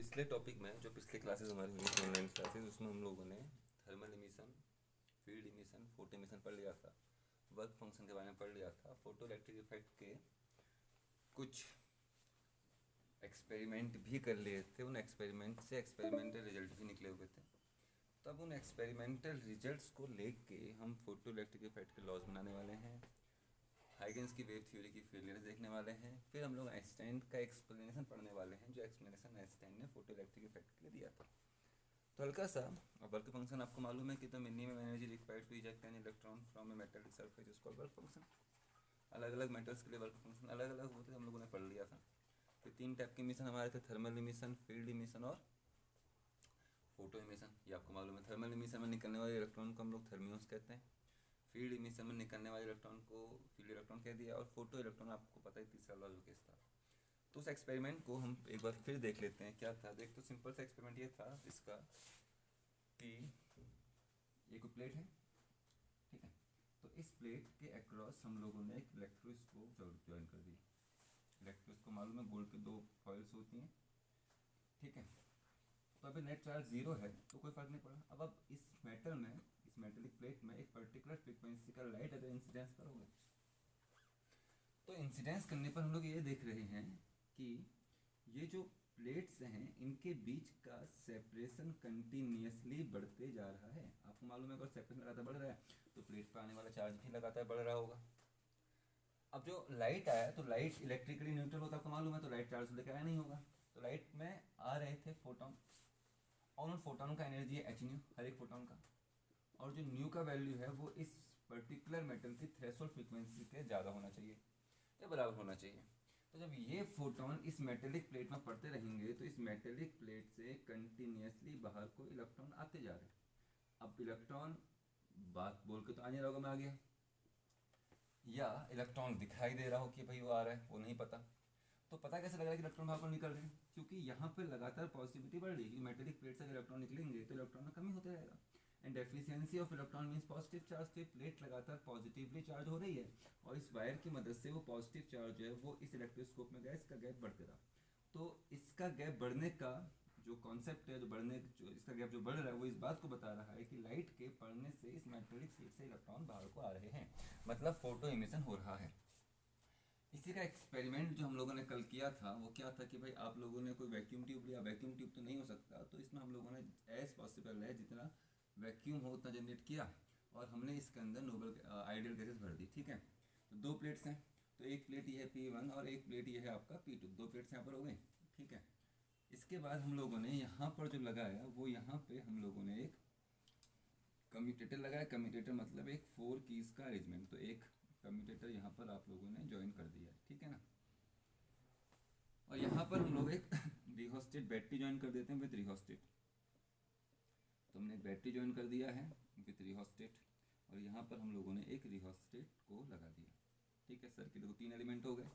पिछले टॉपिक में जो पिछले क्लासेस हमारी हुई थी ऑनलाइन क्लासेस उसमें हम लोगों ने thermal emission, field emission, photo emission पढ़ लिया था। वर्क फंक्शन के बारे में पढ़ लिया था। फोटो इलेक्ट्रिक इफेक्ट के कुछ एक्सपेरिमेंट भी कर लिए थे। उन एक्सपेरिमेंट से एक्सपेरिमेंटल रिजल्ट भी निकले हुए थे। तब उन एक्सपेरिमेंटल रिजल्ट्स को लेके हम फोटो इलेक्ट्रिक इफेक्ट के लॉज बनाने वाले हैं। हाइगन्स की वेव थ्योरी की फेलियर्स देखने वाले हैं। फिर हम लोग आइंस्टाइन का एक्सप्लेनेशन पढ़ने वाले हैं, जो एक्सप्लेनेशन आइंस्टाइन ने फोटो इलेक्ट्रिक इफेक्ट के लिए दिया था। तो हल्का सा वर्क फंक्शन आपको मालूम है कि the minimum energy required to eject an electron from a metallic surface is called work function. अलग अलग मेटल्स के लिए वर्क फंक्शन अलग अलग होते हम लोगों ने पढ़ लिया था। फिर 3 टाइप के इमिशन हमारे थे, थर्मल इमिशन, फील्ड इमिशन और फोटो इमिशन। ये आपको मालूम है। थर्मल इमिशन में निकलने वाले इलेक्ट्रॉन को हम लोग थर्मियोन्स कहते हैं। फील्ड इमिशन में निकलने वाले इलेक्ट्रॉन को फील्ड इलेक्ट्रॉन कह दिया। और फोटो इलेक्ट्रॉन आपको पता है तीसरा लॉ जो केस था। तो उस एक्सपेरिमेंट को हम एक बार फिर देख लेते हैं क्या था। देख, तो सिंपल सा एक्सपेरिमेंट ये था इसका कि ये कोई प्लेट है, ठीक है। तो इस प्लेट के अक्रॉस हम लोगों ने एक इलेक्ट्रोस्कोप ज्वाइन कर दी। इलेक्ट्रोस्कोप मालूम है, गोल्ड की 2 कॉइल्स होती हैं, ठीक है। तो अभी नेट चार्ज 0 है तो कोई फर्क नहीं पड़ा। अब इस मेटल में, इस मेटेलिक प्लेट में एक पर्टिकुलर फ्रीक्वेंसी का लाइट अगर इंसिडेंस करोगे तो इंसिडेंस करने पर हम लोग ये देख रहे हैं कि ये जो प्लेट्स हैं इनके बीच का सेपरेशन कंटिन्यूसली बढ़ते जा रहा है। आपको मालूम है अगर सेपरेशन लगातार बढ़ रहा है तो प्लेट पर आने वाला चार्ज भी लगातार बढ़ रहा होगा। अब जो लाइट आया तो लाइट इलेक्ट्रिकली न्यूट्रल होता है, आपको मालूम है, तो लाइट चार्ज लेकर आया नहीं होगा। तो लाइट में आ रहे थे फोटोन, और उन फोटोन का एनर्जी है एच न्यू, हर एक फोटोन का। और जो न्यू का वैल्यू है वो इस पर्टिकुलर मेटल की थ्रेशोल्ड फ्रीक्वेंसी के ज़्यादा होना चाहिए या बराबर होना चाहिए। तो जब ये फोटोन इस मेटेलिक प्लेट में पड़ते रहेंगे तो इस मेटेलिक प्लेट से कंटिन्यूसली बाहर को इलेक्ट्रॉन आते जा रहे हैं। अब इलेक्ट्रॉन बात बोल के तो आने लगा, मैं आ गया, या इलेक्ट्रॉन दिखाई दे रहा हो कि भाई वो आ रहा है, वो नहीं पता। तो पता कैसे लग रहा है कि इलेक्ट्रॉन बाहर को निकल रहे हैं? क्योंकि यहाँ पर लगातार पॉजिटिविटी बढ़ रही है। मेटेलिक प्लेट से अगर इलेक्ट्रॉन निकलेंगे तो इलेक्ट्रॉन में कमी होते रहेगा। And deficiency of electron means positive charge. तो प्लेट लगातार पॉजिटिवली चार्ज हो रही है और इस वायर की मदद से वो पॉजिटिव चार्ज जो है वो इस इलेक्ट्रोस्कोप में गया, इसका गैप बढ़ते रहा। तो इसका गैप बढ़ने का जो कॉन्सेप्ट है, जो इसका गैप जो बढ़ रहा है वो इस बात को बता रहा है कि लाइट के पड़ने से इस मेटेलिक शीट से इलेक्ट्रॉन बाहर को आ रहे हैं, मतलब फोटो इमिशन हो रहा है। इसी का एक्सपेरिमेंट जो हम लोगों ने कल किया था वो क्या था कि भाई आप लोगों ने कोई वैक्यूम ट्यूब लिया। वैक्यूम ट्यूब तो नहीं हो सकता, तो इसमें हम लोगों ने एज पॉसिबल है जितना वैक्यूम हो उतना जनरेट किया और हमने इसके अंदर नोबल आइडियल गैसेस भर दी, ठीक है। तो 2 प्लेट्स हैं, तो एक प्लेट ये है P1 और एक प्लेट ये है आपका P2। 2 प्लेट्स यहाँ पर हो गई, ठीक है। इसके बाद हम लोगों ने यहाँ पर जो लगाया वो यहाँ पे हम लोगों ने एक कम्यूटेटर लगाया। कम्यूटेटर मतलब एक 4 कीज का अरेंजमेंट। तो एक कम्यूटेटर यहाँ पर आप लोगों ने ज्वाइन कर दिया, ठीक है ना। और यहाँ पर हम लोग एक रिहोस्टेट बैटरी ज्वाइन कर देते हैं विथ रिहोस्टेट। तो हमने एक बैटरी ज्वाइन कर दिया है विथ रिहोस्टेट और यहाँ पर हम लोगों ने एक रिहोस्टेट को लगा दिया, ठीक है। सर्किट को 3 एलिमेंट हो गए,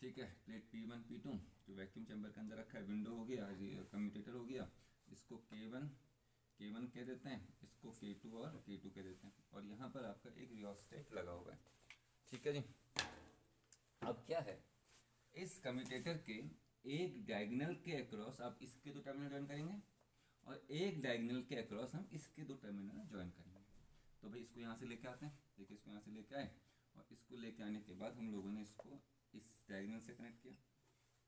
ठीक है। प्लेट P1 P2 जो वैक्यूम चैम्बर के अंदर रखा है, विंडो हो गया, कम्यूटेटर हो गया, इसको K1 कह देते हैं, इसको K2 और K2 कह देते हैं। और यहाँ पर आपका एक रियोस्टेट लगा हुआ है, ठीक है जी। अब क्या है, इस कम्यूटेटर के एक डायगोनल के अक्रॉस आप इसके 2 टर्मिनल ज्वाइन करेंगे और एक डायगोनल के अक्रॉस हम इसके 2 टर्मिनल ज्वाइन करेंगे। तो भाई इसको यहाँ से लेके आते हैं, देखिए इसको यहाँ से लेके आए और इसको लेके आने के बाद हम लोगों ने इसको इस डायगोनल से कनेक्ट किया,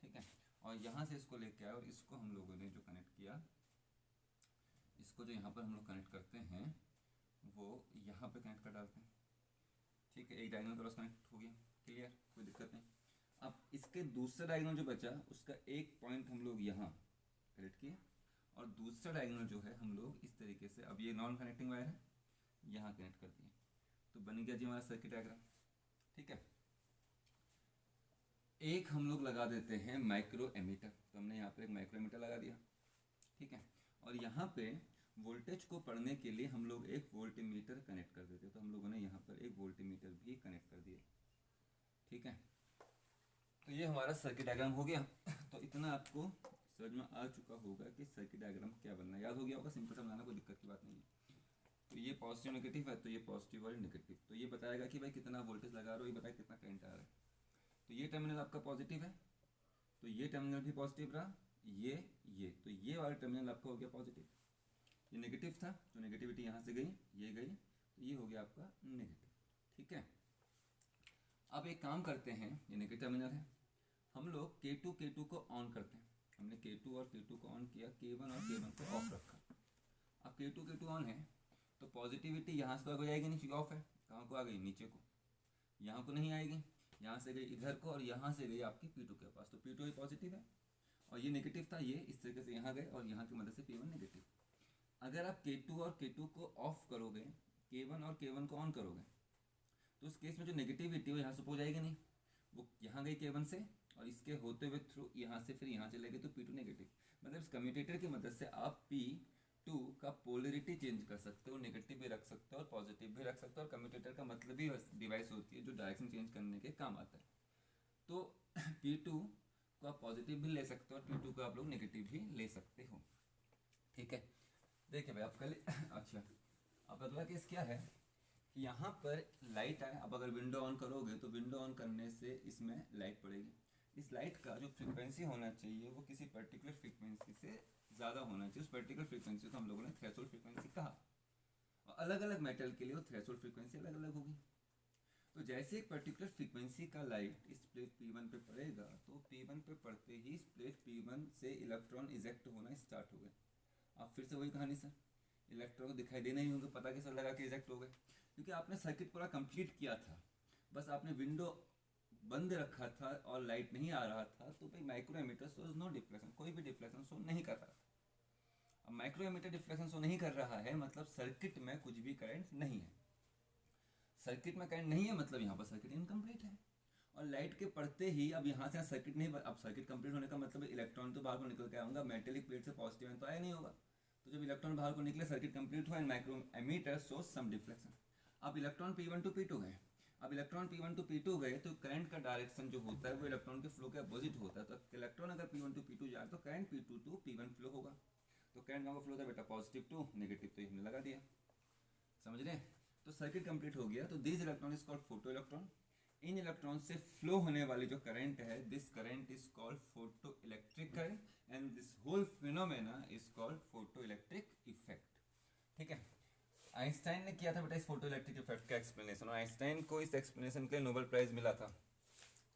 ठीक है। और यहाँ से इसको लेके आए और इसको हम लोगों ने जो कनेक्ट किया, इसको जो यहाँ पर हम लोग कनेक्ट करते हैं वो यहाँ पे कनेक्ट कर डालते हैं, ठीक है। एक डायगोनल क्रॉस कनेक्ट हो गया, क्लियर, कोई दिक्कत नहीं। अब इसके दूसरा डायगोनल जो बचा उसका एक पॉइंट हम लोग यहाँ कनेक्ट किए और दूसरा डायगोनल जो है हम लोग इस तरीके से, अब ये नॉन कनेक्टिंग वायर है, यहाँ कनेक्ट कर दिए। तो बन गया जी हमारा सर्किट डायग्राम, ठीक है। एक हम लोग लगा देते हैं माइक्रो एमीटर। तो हमने यहाँ पर एक माइक्रो एमीटर लगा दिया, ठीक है। और यहाँ पे वोल्टेज को पढ़ने के लिए हम लोग एक वोल्टमीटर कनेक्ट कर देते। तो हम लोगों ने यहाँ पर एक वोल्टमीटर भी कनेक्ट कर दिया, ठीक है। तो ये हमारा सर्किट डायग्राम हो गया। तो इतना आपको समझ में आ चुका होगा कि सर्किट डायग्राम क्या बनना, याद हो गया होगा, सिंपल सा बनाना, कोई दिक्कत की बात नहीं है। तो ये पॉजिटिव नेगेटिव है, तो ये पॉजिटिव और नेगेटिव। तो ये बताएगा कि भाई कितना वोल्टेज लगा रहे हो, ये बताएगा कितना करंट आ रहा है। तो ये टर्मिनल आपका पॉजिटिव है तो ये टर्मिनल भी पॉजिटिव रहा, ये ये वाला टर्मिनल आपका हो गया पॉजिटिव, ये नेगेटिव था तो नेगेटिविटी यहाँ से गई, ये गई, तो ये हो गया आपका नेगेटिव। ठीक है, अब एक काम करते हैं, ये नेगेटिव टर्मिनल है, हम लोग K2 को ऑन करते हैं। हमने K2 और K2 को ऑन किया, K1 और K1 को ऑफ रखा। अब K2 ऑन है तो पॉजिटिविटी यहाँ से तो आ जाएगी नहीं क्योंकि ऑफ है, कहाँ को आ गई, नीचे को, यहाँ को नहीं आएगी, यहाँ से गई इधर को और यहाँ से गई आपकी P2 के पास, तो P2 ही पॉजिटिव है और ये नेगेटिव था, ये इस तरीके से यहाँ गए और यहाँ की मदद से P1 नेगेटिव। अगर आप K2 और K2 को ऑफ करोगे, K1 और K1 को ऑन करोगे, तो उस केस में जो नेगेटिविटी हो यहाँ से हो जाएगी नहीं, वो यहाँ गई K1 से और इसके होते हुए थ्रू यहाँ से फिर यहाँ चले गए तो P2 नेगेटिव। मतलब इस कम्यूटेटर की मदद से आप P2 का पोलरिटी चेंज कर सकते हो, नेगेटिव भी रख सकते हो और पॉजिटिव भी रख सकते हो। और कम्यूटेटर का मतलब ही डिवाइस होती है जो डायरेक्शन चेंज करने के काम आता है। तो P2 को आप पॉजिटिव भी ले सकते हो और P2 को आप लोग नेगेटिव भी ले सकते हो। ठीक है, देखिए भाई आप कल अच्छा अब अगला केस क्या है, यहाँ पर लाइट आए। अब अगर विंडो ऑन करोगे तो विंडो ऑन करने से इसमें लाइट पड़ेगी। इस लाइट का जो फ्रीक्वेंसी होना चाहिए वो किसी पर्टिकुलर फ्रीक्वेंसी से ज़्यादा होना चाहिए। उस पर्टिकुलर फ्रीक्वेंसी को हम लोगों ने थ्रेशोल्ड फ्रीक्वेंसी कहा। और अलग अलग मेटल के लिए वो थ्रेशोल्ड फ्रीक्वेंसी अलग अलग होगी। तो जैसे एक पर्टिकुलर फ्रीक्वेंसी का लाइट इस प्लेट P1 पे पड़ेगा तो P1 पे पड़ते ही इस प्लेट P1 से इलेक्ट्रॉन इजेक्ट होना स्टार्ट हो गए। अब फिर से वही कहानी सर, इलेक्ट्रॉन को दिखाई देना ही होंगे, पता कैसे लगा कि इजेक्ट हो गए, क्योंकि आपने सर्किट पूरा कंप्लीट किया था, बस आपने विंडो बंद रखा था और लाइट नहीं आ रहा था, तो भाई microammeter shows no deflection, कोई भी डिफ्लेक्शन शो नहीं कर रहा था। अब माइक्रो एमीटर डिफ्लेक्शन शो नहीं कर रहा है मतलब सर्किट में कुछ भी करंट नहीं है। सर्किट में करंट नहीं है मतलब यहाँ पर सर्किट इनकम्प्लीट है। और लाइट के पड़ते ही अब यहाँ से सर्किट नहीं, अब सर्किट कंप्लीट होने का मतलब इलेक्ट्रॉन तो बाहर को निकल के आऊँगा, मेटेलिक प्लेट से पॉजिटिव है तो आया नहीं होगा। तो जब इलेक्ट्रॉन बाहर को निकले सर्किट कंप्लीट हुआ and microammeter shows some deflection. अब इलेक्ट्रॉन P1 टू P2 गए, अब इलेक्ट्रॉन P1 टू P2 गए तो करंट का डायरेक्शन जो होता है वो इलेक्ट्रॉन के फ्लो के अपोजिट होता है। तो इलेक्ट्रॉन अगर P1 टू P2 जाए तो current P2 to P1 flow होगा। तो करंट का फ्लो था बेटा पॉजिटिव टू नेगेटिव, तो हमने लगा दिया, समझ रहे। तो सर्किट कंप्लीट हो गया। तो this electron is called photoelectron. इन इलेक्ट्रॉन से फ्लो होने वाली जो करंट है, this current is called photoelectric current and this whole phenomena is called photoelectric effect. ठीक है, आइंस्टाइन ने किया था बेटा इस फोटो इलेक्ट्रिक इफेक्ट का एक्सप्लेनेशन, और आइंस्टाइन को इस एक्सप्लेनेशन के लिए नोबेल प्राइज मिला था।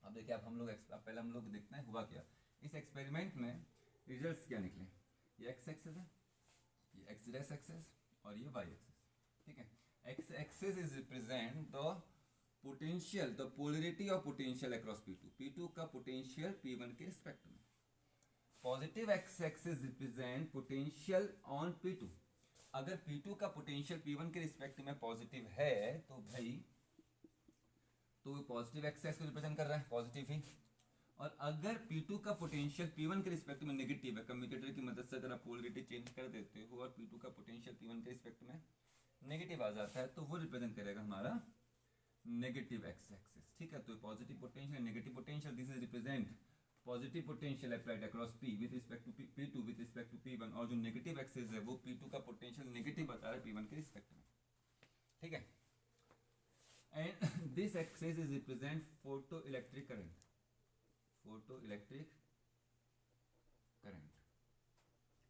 अब देखिए अब हम लोग पहले हम लोग देखते हैं हुआ क्या इस एक्सपेरिमेंट में, रिजल्ट्स क्या निकले। ये एक्स एक्सेस है, ये एक्स डैश एक्सेस और ये वाई एक्सेस। ठीक है, x axis is represent the potential, the polarity of potential across P2, P2 का पोटेंशियल P1 के रिस्पेक्ट में। Positive x axis represent potential on P2। अगर P2 का पोटेंशियल P1 के रिस्पेक्ट में पॉजिटिव है तो भाई तो पॉजिटिव एक्सेस को रिप्रेजेंट कर रहा है पॉजिटिव ही। और अगर P2 का पोटेंशियल P1 के रिस्पेक्ट में नेगेटिव है, कम्यूटेटर की मदद से अगर आप पोलरिटी चेंज कर देते हो और P2 का पोटेंशियल P1 के रिस्पेक्ट में नेगेटिव आ जाता है तो वो रिप्रेजेंट करेगा हमारा नेगेटिव एक्स एक्सिस। ठीक है, तो positive potential negative potential, this is represent positive potential applied across P with respect to P2 with respect to P1, और जो नेगेटिव एक्सिस है वो P2 का पोटेंशियल नेगेटिव बता रहा है P1 के रिस्पेक्ट में। ठीक है, and this axis is represent photo electric current, photo electric current.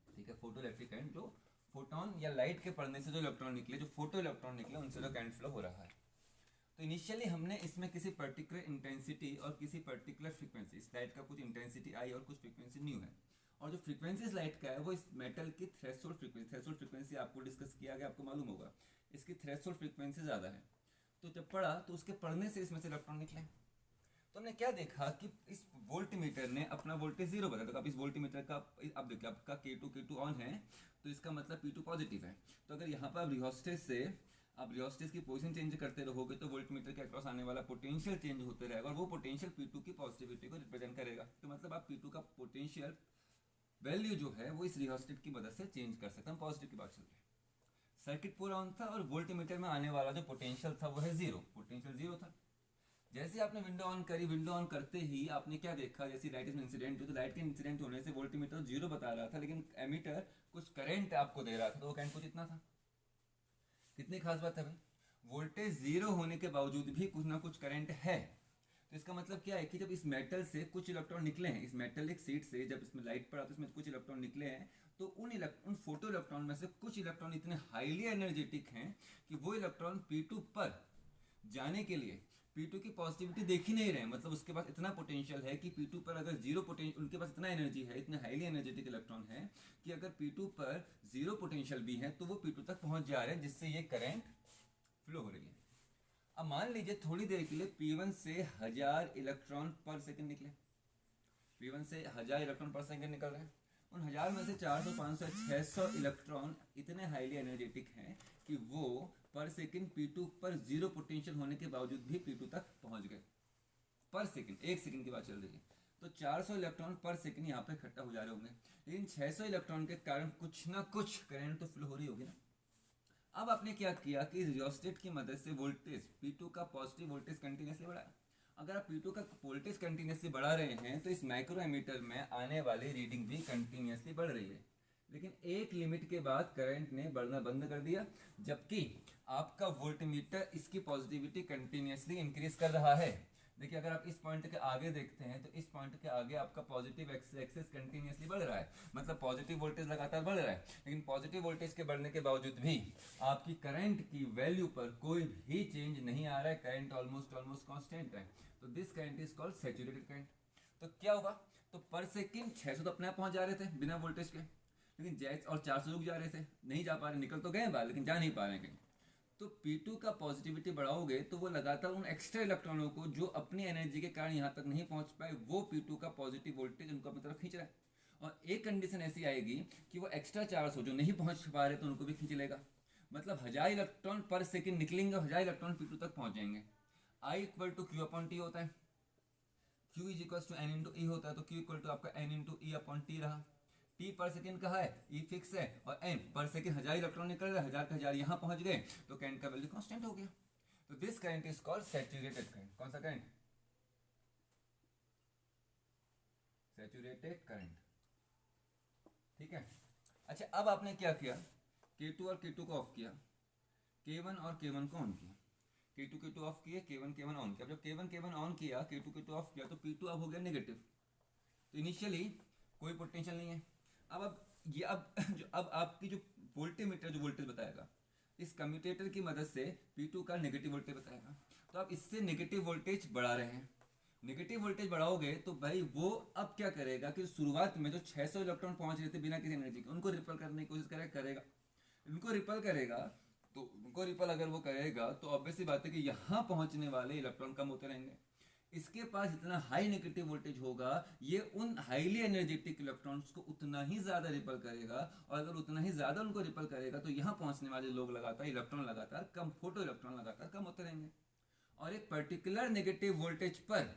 ठीक है, फोटो इलेक्ट्रिक करंट जो फोटोन या लाइट के पड़ने से जो इलेक्ट्रॉन निकले, जो फोटो इलेक्ट्रॉन निकले उनसे जो करंट फ्लो हो रहा है। तो इनिशियली हमने इसमें किसी पर्टिकुलर इंटेंसिटी और किसी पर्टिकुलर फ्रीक्वेंसी, इस लाइट का कुछ इंटेंसिटी आई और कुछ फ्रीक्वेंसी न्यू है, और जो फ्रीक्वेंसी इस लाइट का है वो इस मेटल की थ्रेशोल्ड फ्रीक्वेंसी, थ्रेशोल्ड फ्रीक्वेंसी आपको डिस्कस किया गया, आपको मालूम होगा इसकी थ्रेशोल्ड फ्रीक्वेंसी ज़्यादा है। तो जब पड़ा तो उसके पड़ने से इसमें से इलेक्ट्रॉन निकले। तो हमने क्या देखा कि इस वोल्ट मीटर ने अपना वोल्टेज 0 बताया। तो अब इस वोल्ट मीटर का अब देखिए आपका K2 ऑन है तो इसका मतलब P2 पॉजिटिव है। तो अगर यहाँ पर रिहोस्टेट से आप रियोस्टेट की पोजीशन चेंज करते रहोगे तो वोल्ट मीटर के अक्रॉस आने वाला पोटेंशियल चेंज होते रहेगा और वो पोटेंशियल P2 की पॉजिटिविटी को रिप्रेजेंट करेगा। तो मतलब आप P2 का पोटेंशियल वैल्यू जो है वो इस रियोस्टेट की मदद से चेंज कर सकते हैं। पॉजिटिव की बात चल रही है, सर्किट पूरा ऑन था और वोल्ट मीटर में आने वाला जो पोटेंशियल था वो है 0, पोटेंशियल 0 था। जैसे आपने विंडो ऑन करी, विंडो ऑन करते ही आपने क्या देखा, जैसे लाइट में इंसिडेंट हुई तो लाइट के इंसिडेंट होने से वोल्ट मीटर 0 बता रहा था, लेकिन एमीटर कुछ करंट आपको दे रहा था। तो वो करंट कुछ इतना था। कितनी खास बात है भाई, वोल्टेज 0 होने के बावजूद भी कुछ ना कुछ करंट है। तो इसका मतलब क्या है कि जब इस मेटल से कुछ इलेक्ट्रॉन निकले हैं, इस मेटेलिक शीट से जब इसमें लाइट पड़ा तो इसमें कुछ इलेक्ट्रॉन निकले हैं, तो उन फोटो इलेक्ट्रॉन में से कुछ इलेक्ट्रॉन इतने हाईली एनर्जेटिक हैं कि वो इलेक्ट्रॉन P2 पर जाने के लिए P2 की पॉजिटिविटी देख ही नहीं रहे, मतलब उसके पास इतना पोटेंशियल है कि P2 पर अगर जीरो पोटेंशियल, उनके पास इतना एनर्जी है, इतने हाईली एनर्जेटिक इलेक्ट्रॉन है कि अगर P2 पर जीरो पोटेंशियल भी है तो वो P2 तक पहुंच जा रहे हैं, जिससे ये करंट फ्लो हो रही है। अब मान लीजिए थोड़ी देर के लिए P1 से 1000 इलेक्ट्रॉन पर सेकंड निकले, P1 से 1000 इलेक्ट्रॉन पर सेकंड निकल रहे हैं। उन 1000 में से 400, 500, 600 इलेक्ट्रॉन इतने हाईली एनर्जेटिक हैं कि वो पर सेकंड P2 पर जीरो पोटेंशियल होने के बावजूद भी P2 तक पहुंच गए। पर सेकंड, एक सेकंड की बात चल रही है, तो 400 इलेक्ट्रॉन पर सेकंड यहाँ पे इकट्ठा हो जा रहे होंगे, लेकिन 600 इलेक्ट्रॉन के कारण कुछ ना कुछ करंट तो फ्लो हो रही होगी ना। अब आपने क्या किया कि रियोस्टेट की मदद से वोल्टेज P2 का पॉजिटिव वोल्टेज कंटिन्यूसली बढ़ाया। अगर आप P2 का वोल्टेज कंटिन्यूसली बढ़ा रहे हैं तो इस माइक्रो एमीटर में आने वाली रीडिंग भी कंटिन्यूसली बढ़ रही है, लेकिन एक लिमिट के बाद करंट ने बढ़ना बंद कर दिया, जबकि आपका वोल्टमीटर इसकी पॉजिटिविटी कंटिन्यूसली इंक्रीज कर रहा है। देखिए अगर आप इस पॉइंट के आगे देखते हैं तो इस पॉइंट के आगे आपका पॉजिटिव एक्सेस कंटिन्यूसली बढ़ रहा है, मतलब पॉजिटिव वोल्टेज लगातार बढ़ रहा है, लेकिन पॉजिटिव वोल्टेज के बढ़ने के बावजूद भी आपकी करंट की वैल्यू पर कोई भी चेंज नहीं आ रहा है, करंट ऑलमोस्ट कांस्टेंट है। तो this current is called saturated current. तो क्या होगा, तो पर सेकंड 600 तो अपने आप पहुंच जा रहे थे बिना वोल्टेज के, लेकिन जैस और 400 रुक जा रहे थे, नहीं जा पा रहे, निकल तो गए बाहर लेकिन जा नहीं पा रहे कहीं। तो P2 का पॉजिटिविटी बढ़ाओगे तो वो लगातार उन एक्स्ट्रा इलेक्ट्रॉनों को जो अपनी एनर्जी के कारण यहाँ तक नहीं पहुंच पाए, वो P2 का पॉजिटिव वोल्टेज उनको अपनी तरफ खींच रहा है। और एक कंडीशन ऐसी आएगी कि वो एक्स्ट्रा 400 जो नहीं पहुंच पा रहे तो उनको भी खींच लेगा, मतलब 1000 इलेक्ट्रॉन पर सेकंड निकलेंगे और 1000 इलेक्ट्रॉन P2 तक पहुंच जाएंगे। I equal to Q upon T होता है, Q is equal to N into E होता है, तो Q इक्वल टू आपका N into E upon T रहा। टी पर सेकंड कहा है, ई फिक्स है, और एन पर सेकंड 1000 इलेक्ट्रॉन निकल रहा है, 1000 का 1000 यहाँ पहुंच गए तो करंट का वैल्यू कांस्टेंट हो गया। तो this current is called saturated current. कौन सा करंट, सैचुरेटेड करंट, ठीक है। अच्छा अब आपने क्या किया, K2 और K2 को ऑफ किया, K1 और K1 को ऑन किया, K2 K2 ऑफ किए, K1 K1 ऑन किया। जब K1 K1 ऑन किया, K2 K2 ऑफ किया, तो P2 अब हो गया नेगेटिव, तो इनिशियली कोई पोटेंशियल नहीं है। अब आपकी जो वोल्टेमीटर जो वोल्टेज बताएगा, इस कम्यूटेटर की मदद से P2 का नेगेटिव वोल्टेज बताएगा। तो आप इससे नेगेटिव वोल्टेज बढ़ा रहे हैं, नेगेटिव वोल्टेज बढ़ाओगे तो भाई वो अब क्या करेगा कि शुरुआत में जो 600 इलेक्ट्रॉन पहुंच रहे थे बिना किसी एनर्जी के, उनको रिपल करने की कोशिश करेगा, उनको रिपल करेगा। तो उनको रिपल अगर वो करेगा तो ऑब्वियसली बात है कि यहाँ पहुंचने वाले इलेक्ट्रॉन कम होते रहेंगे। इसके पास जितना हाई नेगेटिव वोल्टेज होगा, ये उन हाईली एनर्जेटिक इलेक्ट्रॉन्स को उतना ही ज्यादा रिपल करेगा, और अगर उतना ही ज्यादा उनको रिपल करेगा तो यहाँ पहुंचने वाले लोग लगातार इलेक्ट्रॉन लगातार कम, फोटो इलेक्ट्रॉन लगातार कम होते रहेंगे। और एक पर्टिकुलर नेगेटिव वोल्टेज पर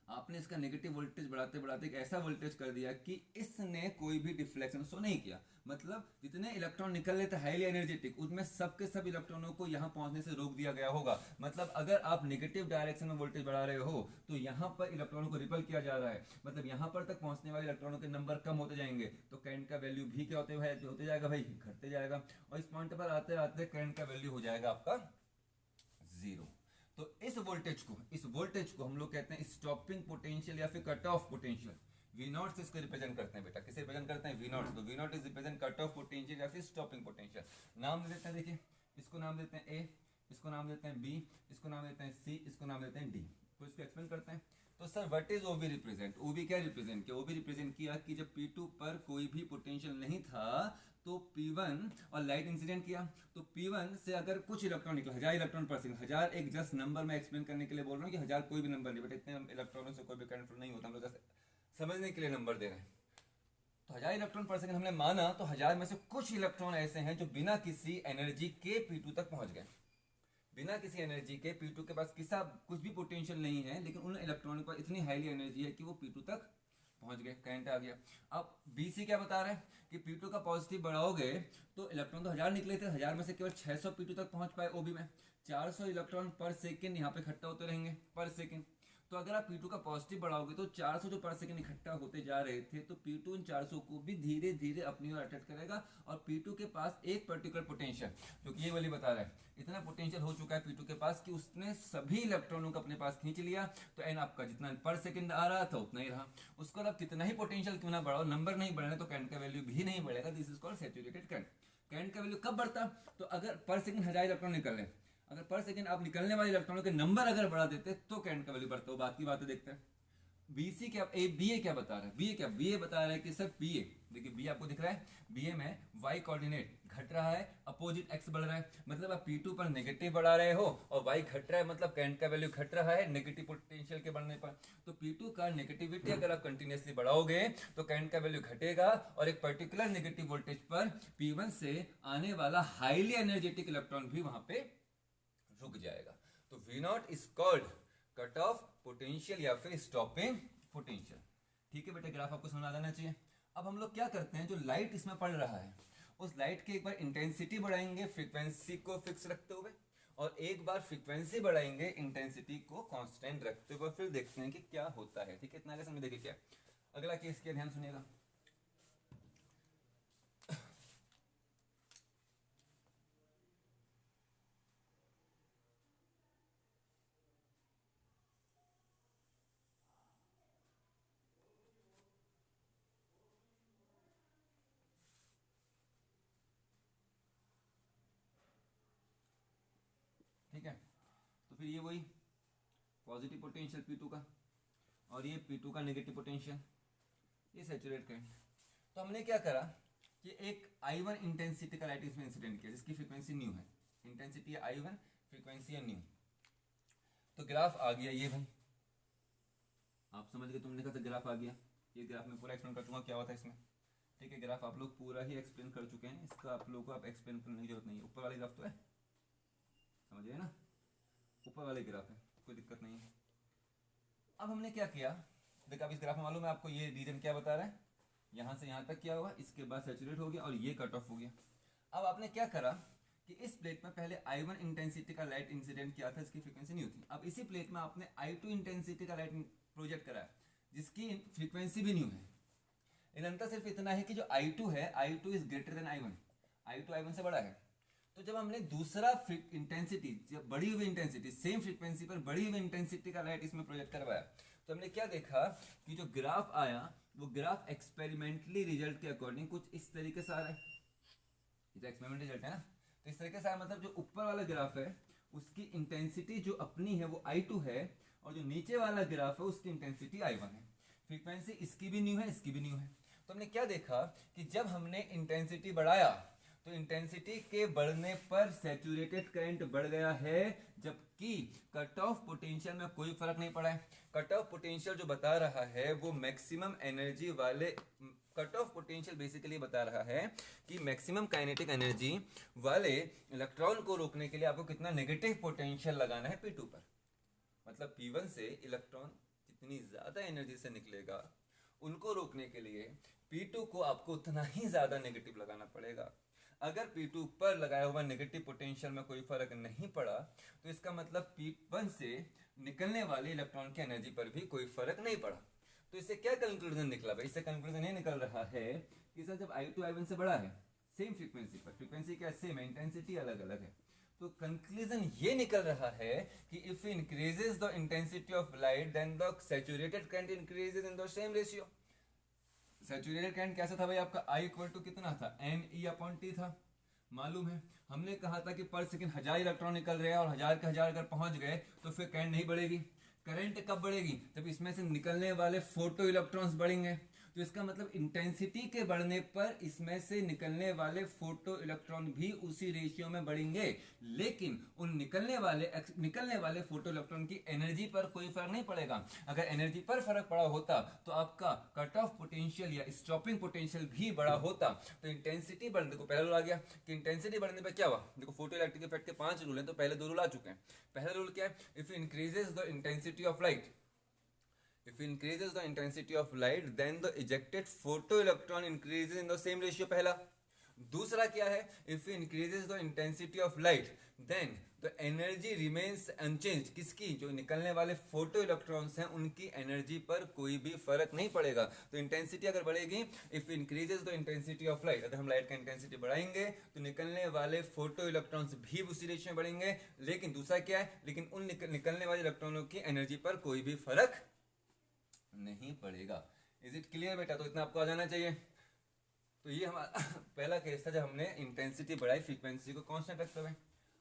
आपने इसका नेगेटिव वोल्टेज बढ़ाते बढ़ाते एक ऐसा वोल्टेज कर दिया कि इसने कोई भी डिफ्लेक्शन शो नहीं किया, मतलब जितने इलेक्ट्रॉन निकल रहे थे हाईली एनर्जेटिक, उसमें सबके सब इलेक्ट्रॉनों को यहाँ पहुंचने से रोक दिया गया होगा। मतलब अगर आप नेगेटिव डायरेक्शन में वोल्टेज बढ़ा रहे हो तो यहाँ पर इलेक्ट्रॉनों को रिपल किया जा रहा है, मतलब यहाँ पर तक पहुंचने वाले इलेक्ट्रॉनों के नंबर कम होते जाएंगे, तो करंट का वैल्यू भी क्या होते जाएगा भाई, घटते जाएगा। और इस पॉइंट पर आते आते करंट का वैल्यू हो जाएगा आपका 0। तो इस वोल्टेज को हम लोग कहते हैं स्टॉपिंग पोटेंशियल या फिर कट ऑफ पोटेंशियल। V0 से इसको रिप्रेजेंट करते हैं बेटा, किसे रिप्रेजेंट करते हैं, V0। तो V0 is represent cut off potential या फिर स्टॉपिंग पोटेंशियल। नाम दे देते हैं, देखिए इसको नाम देते हैं A, इसको नाम देते हैं B, इसको नाम देते हैं C, इसको नाम देते हैं D। तो इसको एक्सप्लेन करते हैं। तो sir what is OB represent, OB क्या रिप्रेजेंट किया, OB रिप्रेजेंट किया कि जब P2 पर कोई भी पोटेंशियल नहीं था तो P1 और लाइट इंसिडेंट किया, तो P1 से अगर कुछ इलेक्ट्रॉन निकला, 1000 इलेक्ट्रॉन पर सेकंड, 1000 एक जस्ट नंबर में एक्सप्लेन करने के लिए बोल रहा हूँ कि 1000 कोई भी नंबर नहीं, बट इतने इलेक्ट्रॉनों से कोई भी करंट फ्लो नहीं होता, हम लोग जस्ट समझने के लिए नंबर दे रहे हैं। तो 1000 इलेक्ट्रॉन पर सेकंड हमने माना, तो 1000 में से कुछ इलेक्ट्रॉन ऐसे हैं जो बिना किसी एनर्जी के P2 तक पहुंच गए, बिना किसी एनर्जी के P2 के पास कुछ भी पोटेंशियल नहीं है, लेकिन उन इलेक्ट्रॉनों के पास इतनी हाईली एनर्जी है कि वो P2 तक पहुंच गए, करंट आ गया। अब BC क्या बता रहे हैं कि P2 का पॉजिटिव बढ़ाओगे तो इलेक्ट्रॉन तो 1000 निकले थे, 1000 में से केवल 600 P2 तक पहुंच पाए OB में, 400 इलेक्ट्रॉन पर सेकंड यहाँ पे इकट्ठा होते रहेंगे पर सेकंड। तो अगर आप P2 का पॉजिटिव बढ़ाओगे तो 400 जो पर सेकंड इकट्ठा होते जा रहे थे, तो P2 उन 400 को भी धीरे धीरे अपनी ओर अट्रैक्ट करेगा, और P2 के पास एक पर्टिकुलर पोटेंशियल, जो कि ये वाली बता रहा है, इतना पोटेंशियल हो चुका है P2 के पास कि उसने सभी इलेक्ट्रॉनों को अपने पास खींच लिया। तो एन आपका जितना पर सेकंड आ रहा था उतना ही रहा। उसको आप कितना ही पोटेंशियल क्यों ना बढ़ाओ, नंबर नहीं बढ़ने तो करंट का वैल्यू भी भी नहीं बढ़ेगा, this is called saturated current. Current का वैल्यू कब बढ़ता, तो अगर पर सेकंड 1000 इलेक्ट्रॉन निकल रहे, अगर पर सेकंड आप निकलने वाले इलेक्ट्रॉनों के नंबर अगर बढ़ा देते तो करंट का वैल्यू बढ़ता। वो बात की बातें देखते हैं। बीसी क्या बी ए क्या बता रहा है, बी ए बता रहा है कि सर बी ए, देखिए बी आपको दिख रहा है, बी ए में वाई कोऑर्डिनेट घट रहा है, अपोजिट एक्स बढ़ रहा है, मतलब आप P2 पर नेगेटिव बढ़ा रहे हो और वाई घट रहा है, मतलब करंट का वैल्यू घट रहा है नेगेटिव पोटेंशियल के बढ़ने पर। तो P2 का नेगेटिविटी अगर आप कंटिन्यूसली बढ़ाओगे तो करंट का वैल्यू घटेगा और एक पर्टिकुलर नेगेटिव वोल्टेज पर P1 से आने वाला हाईली एनर्जेटिक इलेक्ट्रॉन भी वहां पे रुक जाएगा। तो V0 is called cut off potential या फिर स्टॉपिंग पोटेंशियल। ठीक है बेटा, ग्राफ आपको समझ आ जाना चाहिए। अब हम लोग क्या करते हैं, जो लाइट इसमें पड़ रहा है उस लाइट की एक बार इंटेंसिटी बढ़ाएंगे फ्रीक्वेंसी को फिक्स रखते हुए, और एक बार फ्रीक्वेंसी बढ़ाएंगे इंटेंसिटी को कांस्टेंट रखते हुए, फिर देखते हैं कि क्या होता है। ठीक है, इतना आगे समझ देखिए क्या अगला केस किया, ध्यान सुनिएगा। ठीक है, तो फिर ये वही पॉजिटिव पोटेंशियल P2 का और ये P2 का नेगेटिव पोटेंशियल, ये सैचुरेट करंट। तो हमने क्या करा कि एक I1 इंटेंसिटी का लाइट इसमें इंसिडेंट किया जिसकी फ्रीक्वेंसी न्यू है, इंटेंसिटी है I1, फ्रीक्वेंसी है न्यू। तो ग्राफ आ गया ये भाई, आप समझ गए, तुमने कहा था ग्राफ आ गया। ये ग्राफ में पूरा एक्सप्लेन कर चुका क्या होता है इसमें। ठीक है, ग्राफ आप लोग पूरा ही एक्सप्लेन कर चुके हैं, इसका आप लोगों को आप एक्सप्लेन करने की जरूरत नहीं है। ऊपर वाले ग्राफ तो है, समझिए ना, ऊपर वाले ग्राफ है, कोई दिक्कत नहीं है। अब हमने क्या किया, देखो अब इस ग्राफ में मालूम है आपको ये रीजन क्या बता रहा है, यहाँ से यहाँ तक क्या हुआ, इसके बाद सैचुरेट हो गया और ये कट ऑफ हो गया। अब आपने क्या करा कि इस प्लेट में पहले I1 इंटेंसिटी का लाइट इंसिडेंट किया था, इसकी फ्रीक्वेंसी न्यू थी। अब इसी प्लेट में आपने I2 इंटेंसिटी का लाइट प्रोजेक्ट कराया जिसकी फ्रीक्वेंसी भी न्यू है। इन अंतर सिर्फ इतना है कि जो I2 है, I2 is greater than I1, I2 I1 से बड़ा है। तो जब हमने दूसरा इंटेंसिटी, जब बढ़ी हुई इंटेंसिटी सेम फ्रीक्वेंसी पर बढ़ी हुई इंटेंसिटी का लाइट इसमें प्रोजेक्ट करवाया, तो हमने क्या देखा कि जो ग्राफ आया वो ग्राफ एक्सपेरिमेंटली रिजल्ट के अकॉर्डिंग कुछ इस तरीके से आ रहा है। ये तो एक्सपेरिमेंट रिजल्ट है ना, तो इस तरीके से मतलब जो ऊपर वाला ग्राफ है उसकी इंटेंसिटी जो अपनी है वो I2 है, और जो नीचे वाला ग्राफ है उसकी इंटेंसिटी I1 है। फ्रीक्वेंसी इसकी भी न्यू है, इसकी भी न्यू है। तो हमने क्या देखा कि जब हमने इंटेंसिटी बढ़ाया तो इंटेंसिटी के बढ़ने पर सैचुरेटेड करंट बढ़ गया है, जबकि कट ऑफ पोटेंशियल में कोई फर्क नहीं पड़ा है। कट ऑफ पोटेंशियल जो बता रहा है वो मैक्सिमम एनर्जी वाले, कट ऑफ पोटेंशियल बेसिकली बता रहा है कि मैक्सिमम काइनेटिक एनर्जी वाले इलेक्ट्रॉन को रोकने के लिए आपको कितना नेगेटिव पोटेंशियल लगाना है P2 पर। मतलब P1 से इलेक्ट्रॉन जितनी ज्यादा एनर्जी से निकलेगा उनको रोकने के लिए P2 को आपको उतना ही ज्यादा नेगेटिव लगाना पड़ेगा। अगर P2 पर लगाया हुआ नेगेटिव पोटेंशियल में कोई फर्क नहीं पड़ा तो इसका मतलब P1 से निकलने वाले इलेक्ट्रॉन की एनर्जी पर भी कोई फर्क नहीं पड़ा। तो इससे क्या कंक्लूजन निकला भाई, इससे कंक्लूजन ये निकल रहा है कि सर जब I2 I1 से बड़ा है सेम फ्रीक्वेंसी पर, फ्रीक्वेंसी क्या सेम है, इंटेंसिटी अलग अलग है, तो कंक्लूजन ये निकल रहा है कि if increases the intensity of light then the saturated current increases in the same ratio. Saturated current कैसा था भाई आपका, I इक्वल टू कितना था, NE/T था, मालूम है। हमने कहा था कि पर सेकंड 1000 इलेक्ट्रॉन निकल रहे हैं और 1000 के 1000 अगर पहुंच गए तो फिर करंट नहीं बढ़ेगी। करंट कब बढ़ेगी, जब इसमें से निकलने वाले फोटो इलेक्ट्रॉन्स बढ़ेंगे। तो इसका मतलब इंटेंसिटी के बढ़ने पर इसमें से निकलने वाले फोटो इलेक्ट्रॉन भी उसी रेशियो में बढ़ेंगे, लेकिन उन निकलने वाले फोटो इलेक्ट्रॉन की एनर्जी पर कोई फर्क नहीं पड़ेगा। अगर एनर्जी पर फर्क पड़ा होता तो आपका कट ऑफ पोटेंशियल या स्टॉपिंग पोटेंशियल भी बड़ा होता। तो इंटेंसिटी बढ़ने को पहला रूल आ गया कि इंटेंसिटी बढ़ने पर क्या हुआ, देखो फोटो इलेक्ट्रिक इफेक्ट के 5 रूल हैं, तो पहले 2 रूल आ चुके हैं। पहला रूल क्या है, if increases the intensity of light, if increases the intensity of light then the ejected photoelectron increases in the same ratio, पहला। दूसरा क्या है, if increases the intensity of light then the energy remains unchanged, किसकी, जो निकलने वाले photo electrons हैं उनकी एनर्जी पर कोई भी फर्क नहीं पड़ेगा। तो इंटेंसिटी अगर बढ़ेगी, if increases the intensity of light, अगर हम लाइट का इंटेंसिटी बढ़ाएंगे तो निकलने वाले फोटो इलेक्ट्रॉन्स भी उसी रेशियो में बढ़ेंगे। लेकिन दूसरा क्या है, लेकिन उन निकलने वाले इलेक्ट्रॉनों की एनर्जी पर कोई भी फर्क नहीं पड़ेगा। इज इट क्लियर बेटा, तो इतना आपको आ जाना चाहिए। तो ये हमारा पहला केस था जब हमने इंटेंसिटी बढ़ाई फ्रीक्वेंसी को कांस्टेंट रखते हुए।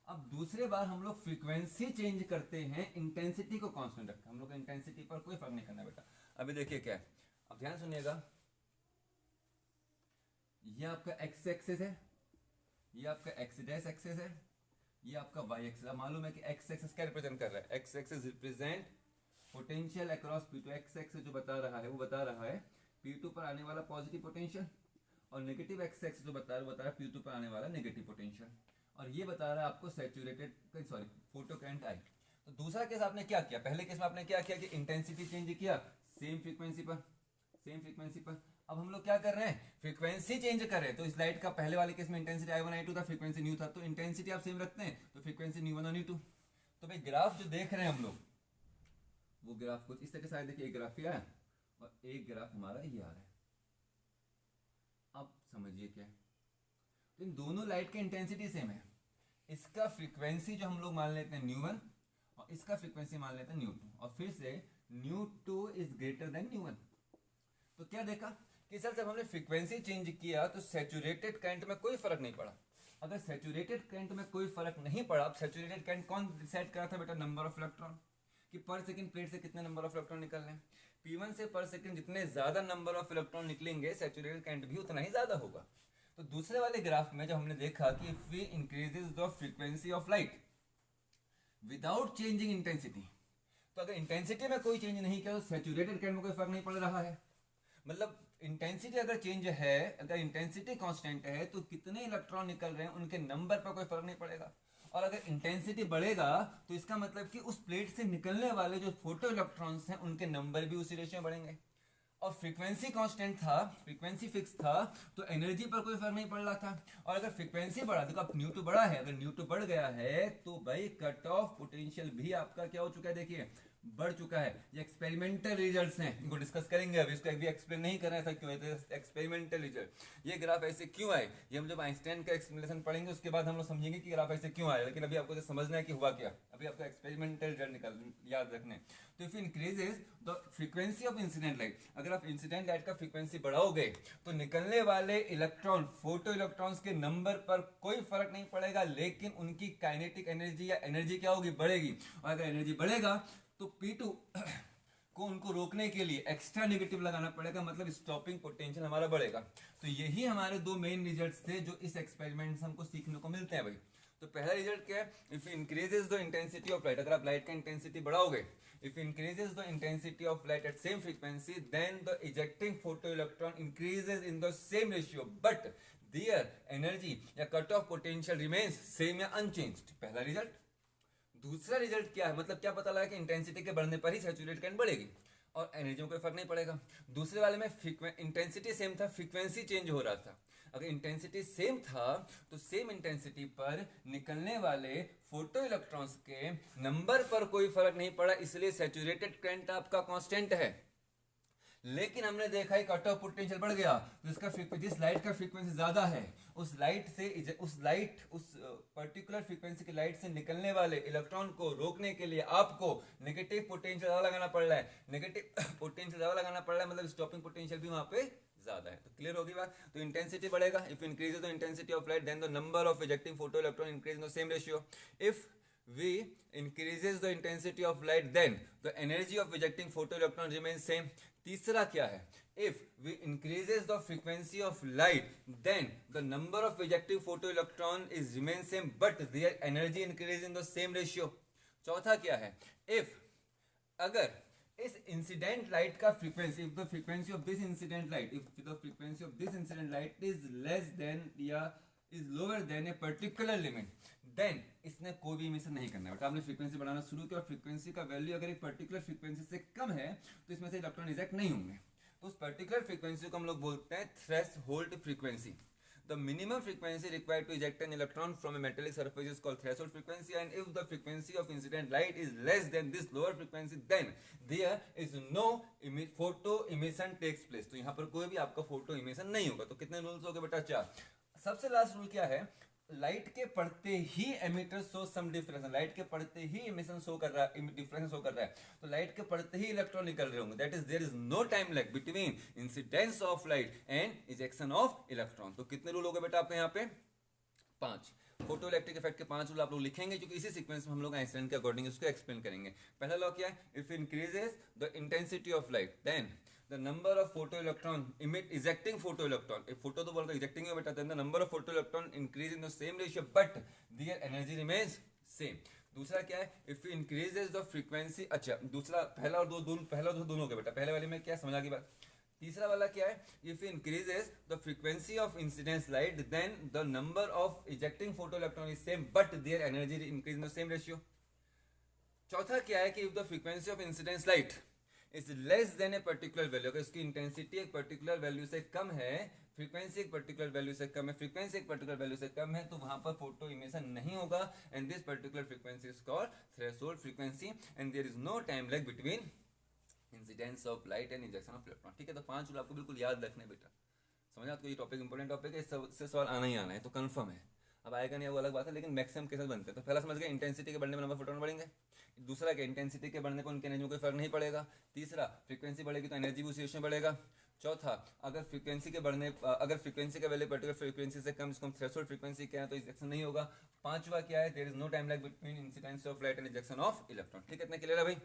अब दूसरे बार हम लोग फ्रीक्वेंसी चेंज करते हैं, इंटेंसिटी को कांस्टेंट रखते हैं। हम लोग इंटेंसिटी पर कोई फर्क नहीं करना बेटा। अभी देखिए क्या है, अब ध्यान सुनिएगा, ये आपका एक्स एक्सिस है, ये आपका एक्स डैश एक्सिस है, ये आपका वाई एक्सिस। मालूम है कि एक्स एक्सिस क्या रिप्रेजेंट कर रहा है, x axis represent potential across P2। X axis जो बता रहा है वो बता रहा है P2 पर आने वाला पॉजिटिव पोटेंशियल, और नेगेटिव एक्स एक्सिस जो बता रहा है P2 पर आने वाला नेगेटिव पोटेंशियल, और ये बता रहा है आपको सैचुरेटेड फोटो करंट आई। तो दूसरा केस आपने क्या किया, पहले केस में आपने क्या किया कि इंटेंसिटी चेंज किया सेम फ्रीक्वेंसी पर, सेम फ्रीक्वेंसी पर। अब हम लोग क्या कर रहे हैं, फ्रीक्वेंसी चेंज कर रहे हैं। तो इस लाइट का पहले वाले केस में इंटेंसिटी I1 I2 था, फ्रीक्वेंसी न्यू था, तो इंटेंसिटी आप सेम रखते हैं तो फ्रीक्वेंसी न्यू 1 और न्यू 2। तो भाई ग्राफ जो देख रहे हैं हम लोग, वो ग्राफ कुछ इस तरह से देखिए, एक ग्राफ ये है और एक ग्राफ हमारा ये आ रहा है। अब समझिए क्या है, तो इन दोनों लाइट की इंटेंसिटी सेम है। इसका फ्रीक्वेंसी जो हम लोग मान लेते हैं न्यू 1 और इसका फ्रीक्वेंसी मान लेते हैं न्यू 2, और फिर से new 2 is greater than new 1। तो क्या देखा कि सर जब हमने फ्रीक्वेंसी चेंज किया तो सैचुरेटेड करंट में कोई फर्क नहीं पड़ा। अगर सैचुरेटेड करंट में कोई फर्क नहीं पड़ा, अब सैचुरेटेड करंट कौन डिसाइड करा था बेटा, नंबर ऑफ इलेक्ट्रॉन, कि पर सेकंड प्लेट से कितने नंबर ऑफ इलेक्ट्रॉन निकल रहे हैं। P1 से पर सेकंड जितने ज्यादा नंबर ऑफ इलेक्ट्रॉन निकलेंगे सैचुरेटेड करंट भी उतना ही ज्यादा होगा। तो दूसरे वाले ग्राफ में जब हमने देखा कि if we increases the frequency of light without changing intensity, तो अगर इंटेंसिटी में कोई चेंज नहीं किया तो सैचुरेटेड करंट में कोई फर्क नहीं पड़ रहा है। मतलब इंटेंसिटी अगर चेंज है, अगर इंटेंसिटी कांस्टेंट है तो कितने इलेक्ट्रॉन निकल रहे हैं उनके नंबर पर कोई फर्क नहीं पड़ेगा। और अगर इंटेंसिटी बढ़ेगा तो इसका मतलब कि उस प्लेट से निकलने वाले जो फोटो इलेक्ट्रॉन्स हैं उनके नंबर भी उसी रेशियो में बढ़ेंगे। और फ्रीक्वेंसी कांस्टेंट था, फ्रीक्वेंसी फिक्स था, तो एनर्जी पर कोई फर्क नहीं पड़ रहा था। और अगर फ्रीक्वेंसी बढ़ा, देखो अब न्यू 2 बढ़ा है, अगर न्यू 2 बढ़ गया है तो भाई कट ऑफ पोटेंशियल भी आपका क्या हो चुका है, देखिए बढ़ चुका है। ये एक्सपेरिमेंटल रिजल्ट्स हैं, इनको डिस्कस करेंगे, अभी इसको भी एक्सप्लेन नहीं कर रहे थे क्यों एक्सपेरिमेंटल रिजल्ट। ये ग्राफ ऐसे क्यों आए, ये हम जब आइंस्टाइन का एक्सप्लेनेशन पढ़ेंगे उसके बाद हम लोग समझेंगे कि ग्राफ ऐसे क्यों आए, लेकिन अभी आपको समझना है कि हुआ क्या। अभी आपका एक्सपेरिमेंटल रिजल्ट निकाल याद रखने। तो if increases the frequency of incident light, अगर आप इंसिडेंट लाइट का फ्रीक्वेंसी बढ़ाओगे तो निकलने वाले इलेक्ट्रॉन, फोटो इलेक्ट्रॉन्स के नंबर पर कोई फर्क नहीं पड़ेगा, लेकिन उनकी काइनेटिक एनर्जी या एनर्जी क्या होगी, बढ़ेगी। और अगर एनर्जी बढ़ेगा तो P2 को उनको रोकने के लिए एक्स्ट्रा नेगेटिव लगाना पड़ेगा, मतलब स्टॉपिंग पोटेंशियल हमारा बढ़ेगा। तो यही हमारे दो मेन रिजल्ट्स थे जो इस एक्सपेरिमेंट से हमको सीखने को मिलते हैं भाई। तो पहला रिजल्ट क्या है, if increases the intensity of light, अगर आप लाइट का इंटेंसिटी बढ़ाओगे, if increases the intensity of light at same frequency then the ejecting photo electron increases in the same ratio but their energy या cut off potential remains same या unchanged. पहला result. दूसरा result क्या है, मतलब क्या पता लगा कि इंटेंसिटी के बढ़ने पर ही सैचुरेटेड करंट बढ़ेगी और एनर्जी में कोई फर्क नहीं पड़ेगा। दूसरे वाले में इंटेंसिटी सेम था, फ्रीक्वेंसी चेंज हो रहा था। अगर इंटेंसिटी सेम था तो सेम इंटेंसिटी पर निकलने वाले फोटो इलेक्ट्रॉन्स के नंबर पर कोई फर्क नहीं पड़ा, इसलिए सैचुरेटेड करंट आपका कांस्टेंट है। लेकिन हमने देखा है कट ऑफ पोटेंशियल बढ़ गया, तो इसका जिस लाइट का फ्रीक्वेंसी ज्यादा है उस पर्टिकुलर फ्रीक्वेंसी की लाइट से निकलने वाले इलेक्ट्रॉन को रोकने के लिए आपको नेगेटिव पोटेंशियल ज्यादा लगाना पड़ रहा है। नेगेटिव पोटेंशियल ज्यादा लगाना पड़ रहा है, मतलब स्टॉपिंग पोटेंशियल भी वहां पे ज्यादा है। तो क्लियर होगी बात। तो इंटेंसिटी बढ़ेगा, if increases the intensity of light then the number of ejecting photo electron increase in the same ratio. If V increases the intensity of light then the energy of ejecting photoelectron remains same. तीसरा क्या है, if V increases the frequency of light then the number of ejecting photoelectron is remains same but their energy increases in the same ratio. चौथा क्या है, if अगर इस incident light का frequency, if the frequency of this incident light, if the frequency of this incident light is less than या is lower than a particular limit, then इसने कोई भी इमिशन नहीं करना है। बेटा आपने फ्रीक्वेंसी बढ़ाना शुरू किया और फ्रीक्वेंसी का वैल्यू अगर एक पर्टिकुलर फ्रीक्वेंसी से कम है तो इसमें से इलेक्ट्रॉन इजेक्ट नहीं होंगे। तो उस पर्टिकुलर फ्रीक्वेंसी को हम लोग बोलते हैं threshold frequency. The minimum frequency required to eject an electron from a metallic surface is called threshold frequency, and if the frequency of incident light is less than this lower frequency, then there is no photo emission takes place. तो यहाँ पर कोई भी आपका photo emission नहीं होगा। तो कितने रूल्स हो गए बेटा, 4। सबसे लास्ट रूल क्या है, लाइट के पढ़ते ही emitter show some difference, light के पढ़ते ही एमिशन शो कर रहा है, डिफरेंस शो कर रहा है, तो लाइट के पढ़ते ही इलेक्ट्रॉन निकल रहे होंगे, that is there is no time lag between incidence of light and ejection of electron. तो कितने रूल हो गए बेटा आपके यहाँ पे? 5। फोटो इलेक्ट्रिक इफेक्ट के 5 रूल आप लोग लिखेंगे, क्योंकि इसी सीक्वेंस में हम लोग आइंस्टाइन के अकॉर्डिंग इसको एक्सप्लेन करेंगे। पहला लॉ क्या है? If increases the intensity of light then the number of photoelectron ejecting photoelectron, if photo तो बोल रहा ejecting है बेटा, then the number of photoelectron increase in the same ratio but their energy remains same। दूसरा क्या है? if increases the frequency, अच्छा दूसरा पहला और दोनों हो गया बेटा, पहले वाले में क्या समझ आ गई बात। तीसरा वाला क्या है? if increases the frequency of incidence light then the number of ejecting photoelectron is same but their energy increase in the same ratio। चौथा क्या है कि if the frequency of incidence light is less than a particular value, अगर इसकी intensity एक particular value से कम है, frequency एक पर्टिकुलर वैल्यू से कम है, फ्रीक्वेंसी एक पर्टिकुलर वैल्यू से कम है, तो वहां पर फोटो इमिशन नहीं होगा, and this particular frequency is called threshold frequency and there is no time lag between incidence of light and injection of electron. ठीक है, तो 5 रूल आपको बिल्कुल याद रखने बेटा, समझ आपको ये टॉपिक इंपॉर्टेंट टॉपिक है, इससे सवाल आना ही आना है, तो कंफर्म है। अब आएगा नहीं वो अलग बात है, लेकिन मैक्सिमम केसेस बनते हैं। तो पहला समझ गए इंटेंसिटी के बढ़ने में नंबर फोटोन बढ़ेंगे। दूसरा क्या? इंटेंसिटी के बढ़ने पर उनके एनर्जी में कोई फर्क नहीं पड़ेगा। तीसरा, फ्रीक्वेंसी बढ़ेगी तो एनर्जी भी उसी रेशियो में बढ़ेगा। चौथा, अगर फ्रीक्वेंसी के बढ़ने अगर फ्रीक्वेंसी का वैल्यू पर्टिकुलर फ्रीक्वेंसी से कम, इसको हम थ्रेशोल्ड फ्रीक्वेंसी क्या है, तो इंजेक्शन नहीं होगा। पांचवा क्या है? There is no time lag between incidence of light and injection of electron. ठीक है, इतना क्लियर है भाई?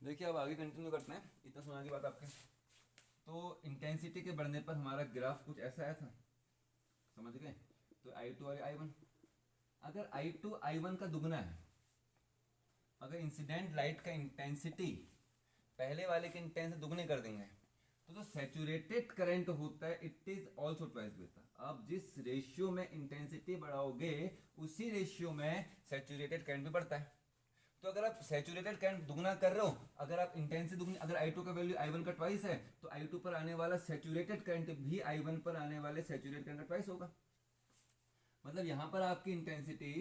देखिए अब आगे कंटिन्यू करते हैं, इतना सुना की बात आपके। तो इंटेंसिटी के बढ़ने पर हमारा ग्राफ कुछ ऐसा आया था, समझ गए? तो I2 और I1, अगर I2 I1 का दुगना है, अगर इंसिडेंट लाइट का इंटेंसिटी पहले वाले के इंटेंस दुगने कर देंगे, तो जो सैचुरेटेड करंट होता है इट इज ऑल्सो ट्वाइस बेटा। आप जिस रेशियो में इंटेंसिटी बढ़ाओगे उसी रेशियो में सैचुरेटेड करंट भी बढ़ता है। तो अगर आप सैचुरेटेड करंट दुगना कर रहे हो, अगर आप इंटेंसिटी दुगनी, अगर I2 का वैल्यू I1 का ट्वाइस है, तो I2 पर आने वाला सैचुरेटेड करंट भी I1 पर आने वाले सैचुरेटेड करंट का ट्वाइस होगा। मतलब यहाँ पर आपकी intensity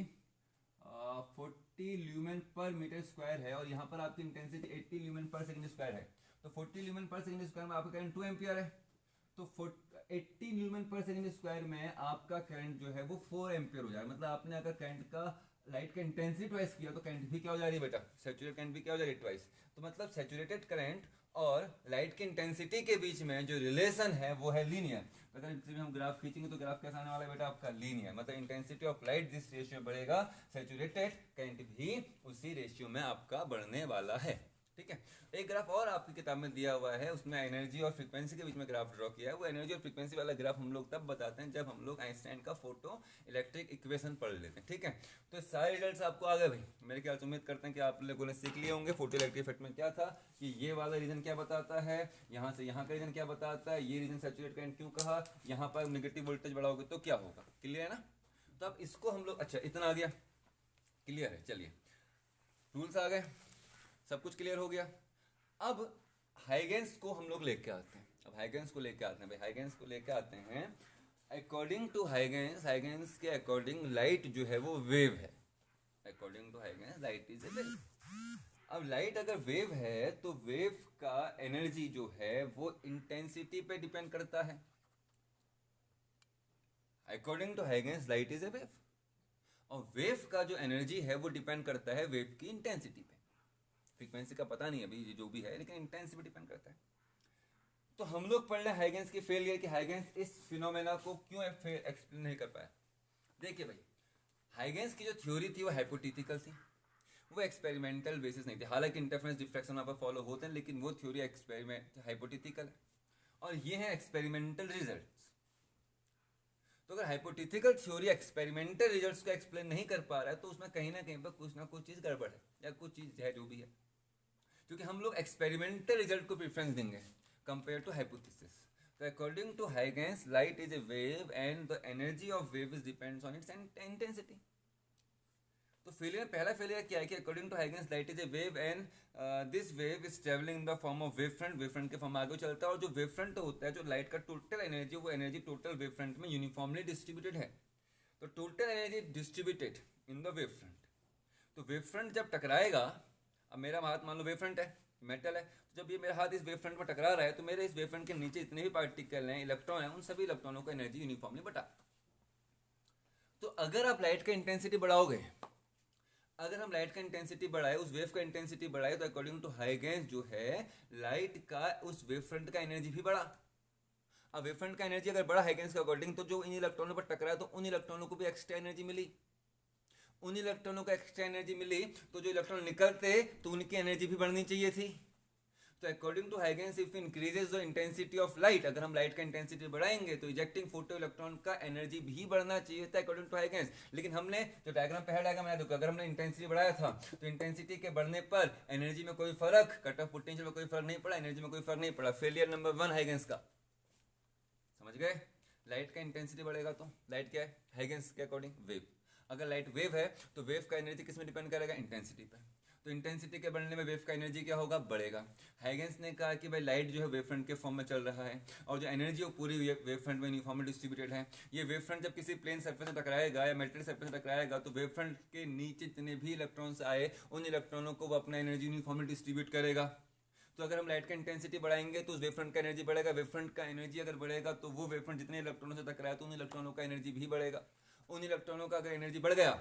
40 lumen per metre square है और यहाँ पर आपकी intensity 80 lumen per second square है। तो 40 ल्यूमेन पर सेकंड स्क्वायर में आपका करंट 2 एम्पियर है, तो 80 ल्यूमेन पर सेकंड स्क्वायर में आपका करंट जो है वो 4 एम्पियर हो जाएगा। मतलब आपने अगर करंट का लाइट का इंटेंसिटी ट्वाइस किया तो करंट भी क्या हो जा रही है बेटा? सैचुरेटेड करंट भी क्या हो जा रही है? ट्वाइस। तो मतलब सैचुरेटेड करंट और लाइट की इंटेंसिटी के बीच में जो रिलेशन है वो है लीनियर। अगर इसमें हम ग्राफ खींचेंगे तो ग्राफ कैसा आने वाला है बेटा? आपका लीनियर। मतलब इंटेंसिटी ऑफ लाइट जिस रेशियो में बढ़ेगा, सैचुरेटेड करंट भी उसी रेशियो में आपका बढ़ने वाला है। ठीक है, एक ग्राफ और आपकी किताब में दिया हुआ है, उसमें एनर्जी और फ्रीक्वेंसी के बीच में ग्राफ ड्रॉ किया है। वो एनर्जी और फ्रीक्वेंसी वाला ग्राफ हम लोग तब बताते हैं जब हम लोग आइंस्टाइन का फोटो इलेक्ट्रिक इक्वेशन पढ़ लेते हैं। ठीक है, तो सारे रिजल्ट्स आपको आ गए भाई। मेरे ख्याल से उम्मीद करते हैं कि आप लोगों ने सीख लिए होंगे फोटो इलेक्ट्रिक इफेक्ट में क्या था, कि ये वाला रीजन क्या बताता है, यहाँ से यहाँ का रीजन क्या बताता है, ये रीजन सैचुरेट करंट क्यों कहा, यहाँ पर नेगेटिव वोल्टेज बढ़ाओगे तो क्या होगा। क्लियर है ना? तो अब इसको हम लोग, अच्छा इतना आ गया, क्लियर है। चलिए रूल्स आ गए, सब कुछ क्लियर हो गया। अब हाइगेंस को हम लोग लेके आते हैं। अब हाइगेंस को लेके आते हैं भाई, हाइगेंस को लेके आते हैं। अकॉर्डिंग टू हाइगेंस, हाइगेंस के अकॉर्डिंग लाइट जो है वो वेव है। According to Huygens light is a wave. अब लाइट अगर वेव है तो वेव का एनर्जी जो है वो इंटेंसिटी पे डिपेंड करता है। According to Huygens light is a wave, और वेव का जो एनर्जी है वो डिपेंड करता है वेव की इंटेंसिटी पे। फ्रीक्वेंसी का पता नहीं है अभी जो भी है, लेकिन इंटेंसिटी डिपेंड करता है। तो हम लोग पढ़ रहे हैं हाइगेंस की फेलियर, कि हाइगेंस इस फिनोमेना को क्यों एक्सप्लेन नहीं कर पाया। देखिए भाई, हाइगेंस की जो थ्योरी थी वो हाइपोथेटिकल थी, वो एक्सपेरिमेंटल बेसिस नहीं थी। हालांकि इंटरफेरेंस डिफ्रैक्शन वहाँ पर फॉलो होते हैं, लेकिन वो थ्योरी एक्सपेरिमेंट हाइपोथेटिकल है, और ये है एक्सपेरिमेंटल रिजल्ट्स। तो अगर हाइपोथेटिकल थ्योरी एक्सपेरिमेंटल रिजल्ट्स को एक्सप्लेन नहीं कर पा रहा है, तो उसमें कहीं ना कहीं पर कुछ ना कुछ चीज़ गड़बड़ है, या कुछ चीज़ है जो भी है। क्योंकि हम लोग एक्सपेरिमेंटल रिजल्ट को प्रेफरेंस देंगे कंपेयर टू हाइपोथेसिस। तो according to Huygens light is a wave and the energy of wave is depends on its intensity. तो फेलियर, पहला फेलियर क्या है कि according to Huygens light is a wave and this wave is travelling in the form of wave front. Wave front के form में आगे चलता है, और जो वेव फ्रंट होता है, जो लाइट का टोटल एनर्जी, वो एनर्जी टोटल वेव फ्रंट में यूनिफॉर्मली डिस्ट्रीब्यूटेड है। तो total energy distributed in the wave front. तो वेव फ्रंट जब टकराएगा, अब मेरा हाथ मान लो वेव फ्रंट है, मेटल है, तो जब ये मेरा हाथ इस वेव फ्रंट पर टकरा रहा है तो मेरे इस वेव फ्रंट के नीचे जितने भी पार्टिकल हैं, इलेक्ट्रॉन हैं, उन सभी इलेक्ट्रॉनों को एनर्जी यूनिफॉर्मली बटा। तो अगर आप लाइट का इंटेंसिटी बढ़ाओगे, अगर हम लाइट का इंटेंसिटी बढ़ाए, उस वेव का इंटेंसिटी बढ़ाए, तो अकॉर्डिंग टू हाइगेंस जो है लाइट का उस वेव फ्रंट का एनर्जी भी बढ़ा। अब वेव फ्रंट का एनर्जी अगर बढ़ा हाइगेंस के अकॉर्डिंग, तो जो इन इलेक्ट्रॉनों पर टकरा तो उन इलेक्ट्रॉनों को भी एक्स्ट्रा एनर्जी मिली। उन इलेक्ट्रॉनों को एक्स्ट्रा एनर्जी मिली तो जो इलेक्ट्रॉन निकलते तो उनकी एनर्जी भी बढ़नी चाहिए थी। तो according to Huygens if increases the intensity of light, अगर हम लाइट का इंटेंसिटी बढ़ाएंगे तो इजेक्टिंग फोटो इलेक्ट्रॉन का एनर्जी भी बढ़ना चाहिए था अकॉर्डिंग टू हाइगेंस। लेकिन हमने जो डायग्राम पहला डायग्राम बनाया था, अगर हमने इंटेंसिटी बढ़ाया था तो इंटेंसिटी के बढ़ने पर एनर्जी में कोई फर्क, कट ऑफ पोटेंशियल में कोई फर्क नहीं पड़ा, एनर्जी में कोई फर्क नहीं पड़ा। फेलियर नंबर 1 हाइगेंस का, समझ गए? लाइट का इंटेंसिटी बढ़ेगा तो लाइट क्या है हाइगेंस के अकॉर्डिंग? वेव। अगर लाइट वेव है तो वेव का एनर्जी किस में डिपेंड करेगा? इंटेंसिटी पे। तो इंटेंसिटी के बढ़ने में वेव का एनर्जी क्या होगा? बढ़ेगा। हाइगेंस ने कहा कि भाई लाइट जो है वेव फ्रंट के फॉर्म में चल रहा है और जो एनर्जी वो पूरी वेव फ्रंट में यूनिफॉर्मली डिस्ट्रीब्यूटेड है। ये वेव फ्रंट जब किसी प्लेन सरफेस से टकराएगा या मेटल सरफेस से टकराएगा तो वेव फ्रंट के नीचे जितने भी इलेक्ट्रॉन्स आए उन इलेक्ट्रॉनों को वो अपना एनर्जी यूनिफॉर्मली डिस्ट्रीब्यूट करेगा। तो अगर हम लाइट का इंटेंसिटी बढ़ाएंगे तो उस वेव फ्रंट का एनर्जी बढ़ेगा। वेव फ्रंट का एनर्जी अगर बढ़ेगा तो वो वेव फ्रंट जितने इलेक्ट्रॉनों से टकराया तो उन इलेक्ट्रॉनों का एनर्जी भी बढ़ेगा। उन इलेक्ट्रॉनों का अगर एनर्जी बढ़ गया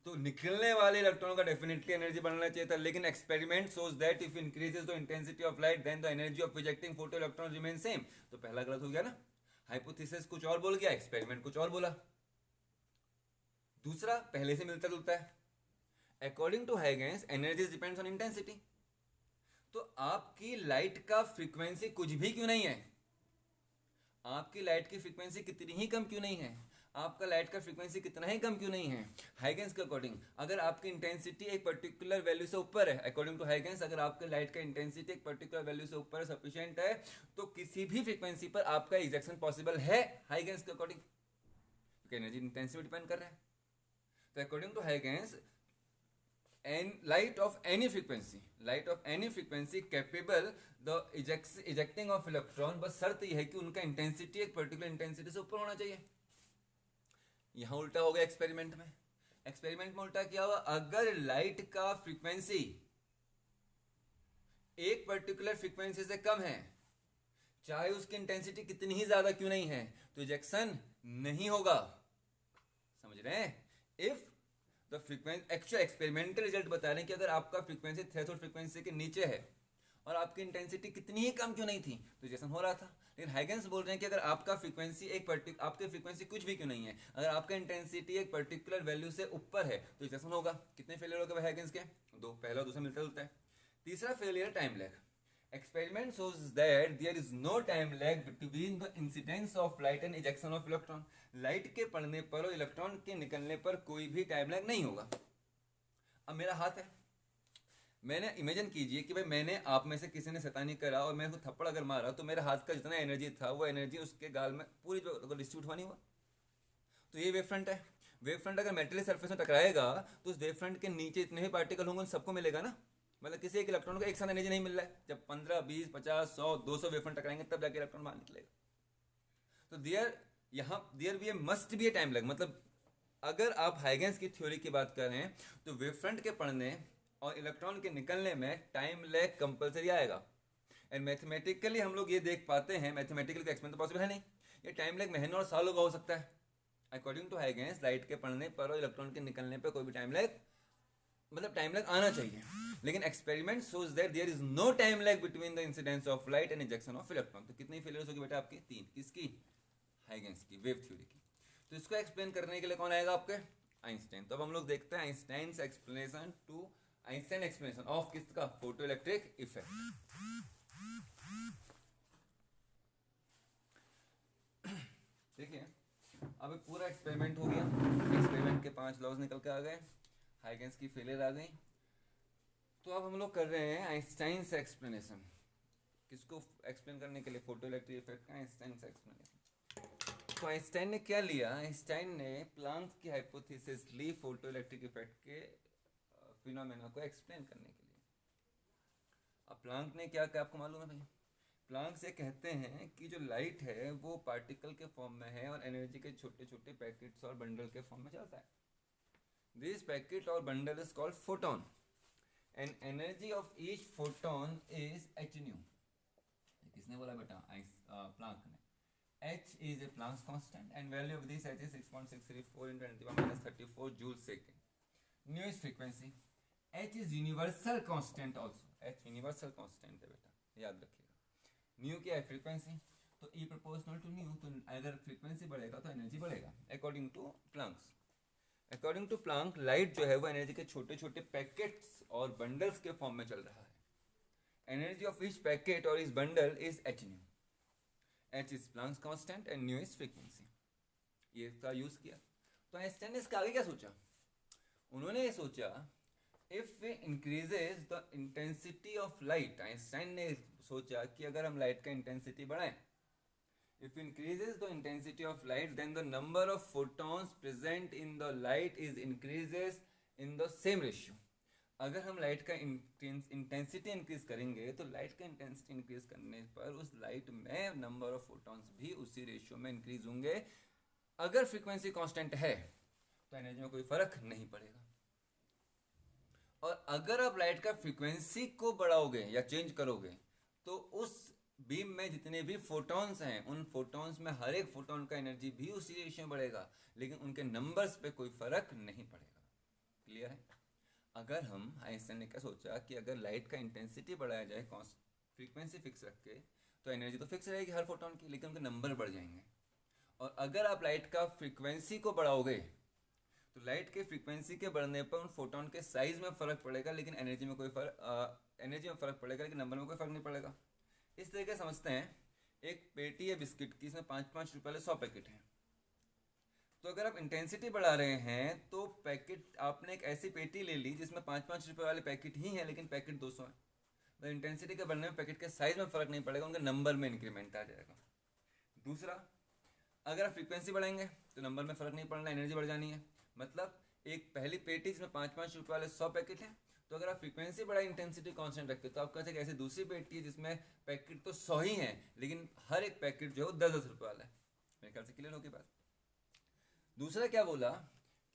तो निकलने वाले इलेक्ट्रॉनों का डेफिनेटली एनर्जी बढ़ना चाहिए था। लेकिन experiment shows that if increases the intensity of light then the energy of projecting photo electron remain same. तो पहला गलत हो गया ना, हाइपोथेसिस कुछ और बोल गया, एक्सपेरिमेंट कुछ और बोला। दूसरा पहले से मिलता जुलता है। According to Huygens energy depends on intensity. तो आपकी लाइट का फ्रीक्वेंसी कुछ भी क्यों नहीं है, आपकी लाइट की फ्रीक्वेंसी कितनी ही कम क्यों नहीं है, आपका लाइट का फ्रीक्वेंसी कितना ही कम क्यों नहीं है, हाइगेंस के अकॉर्डिंग अगर आपकी इंटेंसिटी एक पर्टिकुलर वैल्यू से ऊपर है, अकॉर्डिंग टू हाइगेंस अगर आपके लाइट का इंटेंसिटी एक पर्टिकुलर वैल्यू से ऊपर सफिशिएंट है तो किसी भी फ्रीक्वेंसी पर आपका इजेक्शन पॉसिबल है हाइगेंस के अकॉर्डिंग, क्योंकि एनर्जी इंटेंसिटी डिपेंड कर रहा है। तो according to Huygens and light of any frequency capable the ejecting of electron, बस शर्त यह है कि उनका इंटेंसिटी एक पर्टिकुलर इंटेंसिटी से ऊपर होना चाहिए। यहां उल्टा हो गया एक्सपेरिमेंट में। एक्सपेरिमेंट में उल्टा क्या हुआ, अगर लाइट का फ्रीक्वेंसी एक पर्टिकुलर फ्रीक्वेंसी से कम है, चाहे उसकी इंटेंसिटी कितनी ही ज्यादा क्यों नहीं है, तो इजेक्शन नहीं होगा। समझ रहे हैं? If the frequency, actual experimental result बता रहे हैं कि अगर आपका फ्रीक्वेंसी थ्रेशोल्ड फ्रीक्वेंसी के नीचे है और आपकी इंटेंसिटी कितनी ही कम क्यों नहीं थी तो इजेक्शन हो रहा था। लेकिन हाइगेंस बोल रहे हैं कि अगर आपका फ्रीक्वेंसी आपके फ्रीक्वेंसी कुछ भी क्यों नहीं है, अगर आपका इंटेंसिटी एक पर्टिकुलर वैल्यू से ऊपर है तो इजेक्शन होगा। कितने फेलियर हो गए हाइगेंस के? दो। पहला दूसरा मिलता जुलता है। तीसरा failure time lag. Experiment shows that there is no time lag between the incidence of light and ejection of electron. Light के पड़ने पर और इलेक्ट्रॉन के निकलने पर कोई भी टाइम लैग नहीं होगा। अब मेरा हाथ है, मैंने इमेजिन कीजिए कि भाई मैंने आप में से किसी ने शैतानी करा और मेरे को थप्पड़ अगर मारा तो मेरे हाथ का जितना एनर्जी था वो एनर्जी उसके गाल में पूरी डिस्ट्रीब्यूट हुआ नहीं हुआ। तो ये वेव फ्रंट है। वेव फ्रंट अगर मेटल सरफेस में टकराएगा तो उस वेव फ्रंट के नीचे जितने भी पार्टिकल होंगे उन सबको मिलेगा ना, मतलब किसी एक इलेक्ट्रॉन को एक साथ एनर्जी नहीं मिल रहा है। जब 15, 20, 50, 100, 200 वेव फ्रंट टकराएंगे तब जाके इलेक्ट्रॉन बाहर निकलेगा। तो देयर भी must be A time lag. मतलब अगर आप हाइगेंस की थ्योरी की बात करें तो वेव फ्रंट के पड़ने और इलेक्ट्रॉन के निकलने में टाइम लैग कंपलसरी आएगा। एंड मैथमेटिकली हम लोग ये देख पाते हैं, मैथमेटिकली एक्सपेरिमेंट तो पॉसिबल है नहीं, ये टाइम लैग महीनों और सालों का हो सकता है। अकॉर्डिंग टू हाइगेंस लाइट के पड़ने पर और इलेक्ट्रॉन के निकलने पर कोई भी टाइम लैग, मतलब टाइम लैग आना चाहिए। लेकिन experiment shows that there is no time lag between the incidence of light and injection of electron. तो कितनी फेलियर्स होगी बेटा आपकी? 3। किसकी? हाइगेंस की, वेव थ्योरी की। तो इसको एक्सप्लेन करने के लिए कौन आएगा आपके? आइंस्टाइन। तो अब हम लोग देखते हैं आइंस्टाइन एक्सप्लेनेशन ऑफ किसका? Photo electric effect. देखिए अब पूरा एक्सपेरिमेंट हो गया, एक्सपेरिमेंट के 5 लॉज निकल के आ गए, हाइगेंस की फेलियर आ गई। तो अब हम लोग कर रहे हैं आइंस्टाइन एक्सप्लेनेशन। किसको एक्सप्लेन करने के लिए? फोटो इलेक्ट्रिक इफेक्ट का आइंस्टाइन एक्सप्लेनेशन। तो आइंस्टाइन ने क्या लिया? आइंस्टाइन ने प्लांक की हाइपोथेसिस ली फोटो इलेक्ट्रिक इफेक्ट के फिनोमेना को एक्सप्लेन करने के लिए। अब प्लांक ने क्या आपको मालूम है भाई? प्लांक से कहते हैं कि जो लाइट है वो पार्टिकल के फॉर्म में है और एनर्जी के छोटे छोटे पैकेट्स और बंडल के फॉर्म में चलता है। दिस पैकेट और bundle is called photon. And energy of each photon is h nu। किसने बोला बेटा? प्लांक ने। h is a Planck's constant and value of this h is 6.634 into 10 to the power minus 34 joule second. Nu is frequency, h is universal constant also, h universal constant है बेटा, याद रखिएगा। nu क्या है? Frequency. तो E proportional to new, तो अगर frequency बढ़ेगा तो एनर्जी बढ़ेगा according to Planck's. According to Planck light जो है वो एनर्जी के छोटे छोटे पैकेट्स और बंडल्स के फॉर्म में चल रहा है। एनर्जी ऑफ ईच पैकेट और इस bundle is h nu। h is Planck's constant and nu is frequency. ये का यूज किया। तो आइंस्टाइन ने इसका आगे क्या सोचा? उन्होंने ये सोचा if increases the intensity of light, Einstein ने सोचा कि अगर हम लाइट का इंटेंसिटी बढ़ाएं, if increases the intensity of light then the number of photons present in the light is increases in the same ratio। अगर हम लाइट का इंटेंसिटी इंक्रीज करेंगे तो लाइट का इंटेंसिटी इंक्रीज करने पर उस लाइट में नंबर ऑफ फोटॉन्स भी उसी रेशियो में इंक्रीज होंगे। अगर फ्रीक्वेंसी कांस्टेंट है तो एनर्जी में कोई फर्क नहीं पड़ेगा। और अगर आप लाइट का फ्रीक्वेंसी को बढ़ाओगे या चेंज करोगे तो उस बीम में जितने भी फोटॉन्स हैं उन फोटॉन्स में हर एक फोटॉन का एनर्जी भी उसी रेशियो में बढ़ेगा, लेकिन उनके नंबर्स पे कोई फर्क नहीं पड़ेगा। क्लियर है? अगर हम, आइंस्टाइन ने क्या सोचा कि अगर लाइट का इंटेंसिटी बढ़ाया जाए फ्रीक्वेंसी फिक्स रख के, तो एनर्जी तो फिक्स रहेगी हर फोटॉन की, लेकिन उनके नंबर बढ़ जाएंगे। और अगर आप लाइट का फ्रीक्वेंसी को बढ़ाओगे तो लाइट के फ्रीक्वेंसी के बढ़ने पर उन फोटॉन के साइज में फर्क पड़ेगा, लेकिन एनर्जी में कोई एनर्जी में फर्क पड़ेगा, लेकिन नंबर में कोई फर्क नहीं पड़ेगा। इस तरीके समझते हैं, एक पेटी है बिस्किट की, इसमें 5-5 रुपये वाले 100 पैकेट हैं। तो अगर आप इंटेंसिटी बढ़ा रहे हैं तो पैकेट, आपने एक ऐसी पेटी ले ली जिसमें 5-5 रुपये वाले पैकेट ही हैं, लेकिन पैकेट 200 है। तो इंटेंसिटी के बढ़ने में पैकेट के साइज में फर्क नहीं पड़ेगा, उनके नंबर में इंक्रीमेंट आ जाएगा। दूसरा, अगर आप फ्रीक्वेंसी बढ़ाएंगे तो नंबर में फर्क नहीं पड़ना, एनर्जी बढ़ जानी है। मतलब एक पहली पेटी जिसमें 5-5 रुपये वाले 100 पैकेट हैं, तो अगर आप फ्रीक्वेंसी बढ़ाए इंटेंसिटी कांस्टेंट रखते तो आपके पास एक ऐसी दूसरी पेटी है जिसमें पैकेट तो 100 ही हैं, लेकिन हर एक पैकेट जो है वो 10-10 रुपये वाला है। मेरे ख्याल से क्लियर होगी बात। दूसरा क्या बोला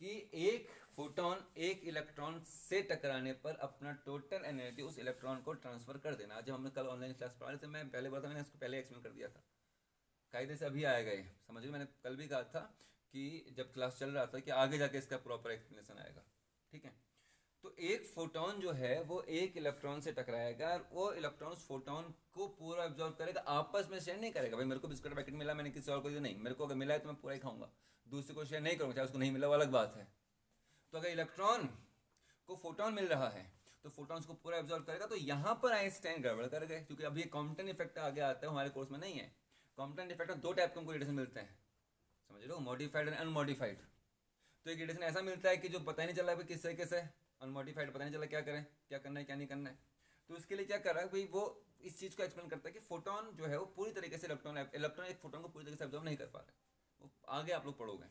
कि एक फोटोन एक इलेक्ट्रॉन से टकराने पर अपना टोटल एनर्जी उस इलेक्ट्रॉन को ट्रांसफर कर देना। जब हमने कल ऑनलाइन क्लास पढ़ा थे, मैं पहले बोला था, मैंने इसको पहले एक्सप्लेन कर दिया था, कायदे से अभी आएगा ये, समझ लो। मैंने कल भी कहा था कि जब क्लास चल रहा था कि आगे जाके इसका प्रॉपर एक्सप्लेनेशन आएगा, ठीक है। तो एक फोटोन जो है वो एक इलेक्ट्रॉन से टकराएगा और वो इलेक्ट्रॉन उस फोटोन को पूरा एब्जॉर्ब करेगा, आपस में शेयर नहीं करेगा। भाई मेरे को बिस्कुट पैकेट मिला, मैंने किसी और को दिया, नहीं, मेरे को अगर मिला है तो मैं पूरा ही खाऊंगा, दूसरे को शेयर नहीं करूंगा, चाहे उसको नहीं मिला वो अलग बात है। तो अगर इलेक्ट्रॉन को फोटोन मिल रहा है तो फोटॉन्स को पूरा एब्जॉर्ब करेगा। तो यहाँ पर आइंस्टाइन गड़बड़ कर गए, क्योंकि अभी कॉम्पटन इफेक्ट आगे आता है, हमारे कोर्स में नहीं है। कॉम्पटन इफेक्ट में 2 टाइप के हमको रेडिएशन मिलते हैं, समझ लो, मॉडिफाइड एंड अनमॉडिफाइड। तो एक रेडिएशन ऐसा मिलता है कि जो पता ही नहीं चला है किस तरीके से, अनमॉडिफाइड पता नहीं चला क्या करें, क्या करना है क्या नहीं करना है। तो उसके लिए क्या कर रहा है भाई, वो इस चीज़ को एक्सप्लेन करता है कि फोटोन जो है वो पूरी तरीके से इलेक्ट्रॉन एक फोटोन को पूरी तरीके से एब्जॉर्ब नहीं कर पा रहे, वो आगे आप लोग पढ़ोगे।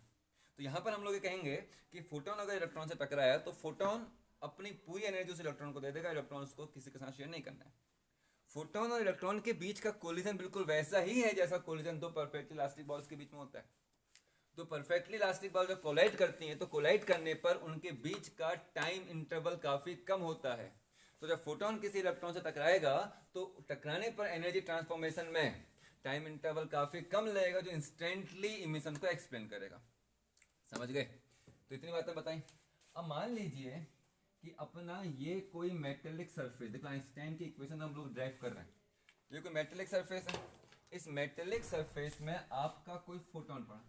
तो यहाँ पर हम लोग ये कहेंगे कि फोटोन अगर इलेक्ट्रॉन से टकराया तो फोटोन अपनी पूरी एनर्जी उस इलेक्ट्रॉन को दे देगा, इलेक्ट्रॉन उसको किसी के साथ शेयर नहीं करना है। फोटोन और इलेक्ट्रॉन के बीच का कोलिजन बिल्कुल वैसा ही है जैसा कोलिजन 2 परफेक्टली इलास्टिक बॉल्स के बीच में होता है। तो परफेक्टली इलास्टिक बॉल जब कोलाइड करती हैं तो कोलाइड करने पर उनके बीच का टाइम इंटरवल काफ़ी कम होता है। तो जब फोटोन किसी इलेक्ट्रॉन से टकराएगा तो टकराने पर एनर्जी ट्रांसफॉर्मेशन में टाइम इंटरवल काफ़ी कम लगेगा, जो इंस्टेंटली इमिशन को एक्सप्लेन करेगा। समझ गए? तो इतनी बातें बताई। अब मान लीजिए कि अपना ये कोई मेटेलिक सरफेस, देखो आइंस्टाइन की इक्वेशन हम लोग ड्राइव कर रहे हैं, ये कोई मेटेलिक सरफेस है। इस मेटेलिक सरफेस में आपका कोई फोटोन पड़ा,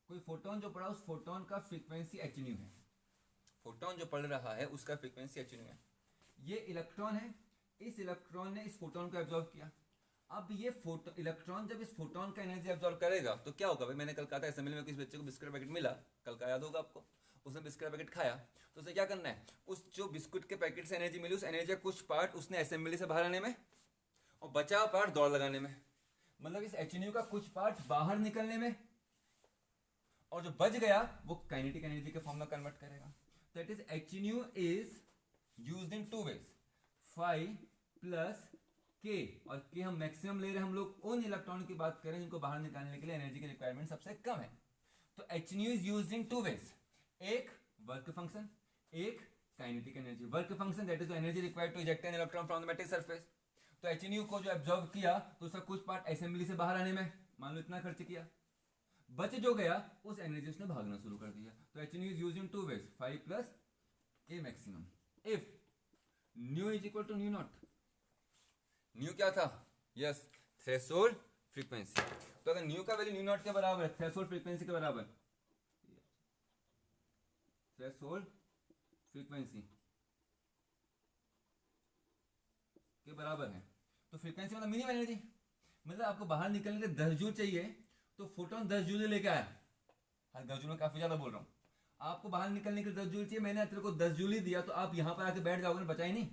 कोई फोटोन जो पड़ा, उस फोटोन का फ्रीक्वेंसी h nu है। फोटोन जो पड़ रहा है उसका फ्रीक्वेंसी h nu है। ये इलेक्ट्रॉन है, इस इलेक्ट्रॉन ने इस फोटोन को एब्जॉर्ब किया। अब ये इलेक्ट्रॉन जब इस फोटोन का एनर्जी एब्जॉर्ब करेगा तो क्या होगा भाई, मैंने कल कहा था असेंबली में किसी बच्चे को बिस्कुट पैकेट मिला, कल का याद होगा आपको, उसने बिस्कुट पैकेट खाया, तो उसे क्या करना है, उस जो बिस्कुट के पैकेट से एनर्जी मिली उस एनर्जी का कुछ पार्ट उसने असेंबली से बाहर आने में और बचा पार्ट दौड़ लगाने में, मतलब इस h nu का कुछ पार्ट बाहर निकलने में, और जो बच गया वो काइनेटिक एनर्जी के फॉर्म में कन्वर्ट करेगा। That is h nu is used in 2 ways, phi plus k, और k हम मैक्सिमम ले रहे हैं, हम लोग उन इलेक्ट्रॉन की बात करें जिनको बाहर निकालने के लिए एनर्जी की रिक्वायरमेंट सबसे कम है। तो h nu is used in 2 ways, एक वर्क फंक्शन, एक kinetic energy, work function that is energy required to eject an electron from the metal surface. तो एच को जो एब्जॉर्ब किया तो उसका कुछ पार्ट असेंबली से बाहर आने में मान लो इतना खर्च किया, बच जो गया उस एनर्जी उसने भागना शुरू कर दिया। तो h is use in two ways, 5 plus a maximum if nu is equal to nu naught. Nu क्या था? Yes, threshold frequency. तो अगर न्यू का वैल्यू न्यू नॉट के बराबर है, थ्रेशोल्ड फ्रीक्वेंसी के बराबर, थ्रेशोल्ड फ्रीक्वेंसी के बराबर है, तो फ्रीक्वेंसी मतलब मिनिमम एनर्जी, मतलब आपको बाहर निकलने के 10 जूल चाहिए तो फोटोन 10 जूल लेके आया। हाँ 10 जूल में काफी ज्यादा बोल रहा हूँ, आपको बाहर निकलने के 10 जूल चाहिए, मैंने तेरे को 10 जूल ही दिया तो आप यहाँ पर आके बैठ जाओगे ना, बचा ही नहीं।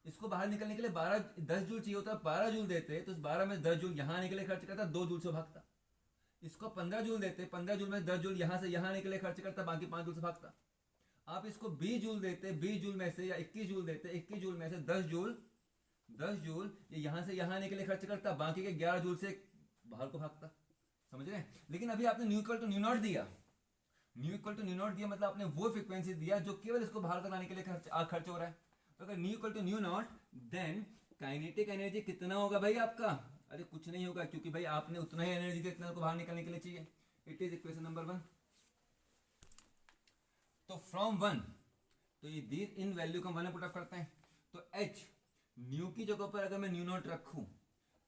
इसको बाहर निकलने के लिए 10 जूल चाहिए होता, 12 जूल देते तो 12 में 10 जूल यहाँ आने के लिए खर्च करता, 2 जूल से भागता। इसको 15 जूल देते, 15 जूल में 10 जूल यहाँ से यहाँ आने के लिए खर्च करता, बाकी 5 जूल से भागता। आप इसको 20 जूल देते, 20 जूल में से, या 21 जूल देते, 21 जूल में से 10 जूल ये यहाँ से यहाँ आने के लिए खर्च करता, बाकी के 11 जूल से बाहर को भागता। समझ रहे हैं? लेकिन अभी आपने nu equal to nu naught दिया, nu equal to nu naught दिया मतलब आपने वो फ्रीक्वेंसी दिया जो केवल इसको बाहर तक आने के लिए खर्च हो रहा है। तो अगर nu equal to nu naught then kinetic energy कितना होगा भाई आपका? अरे कुछ नहीं होगा, क्योंकि भाई आपने उतना ही एनर्जी दिया जितना को बाहर निकलने के लिए चाहिए। It is equation number 1। तो फ्रॉम 1, तो ये दी इन वैल्यू को 1 पुट अप करते हैं, तो एच न्यू की जगह पर अगर मैं न्यू नॉट रखूं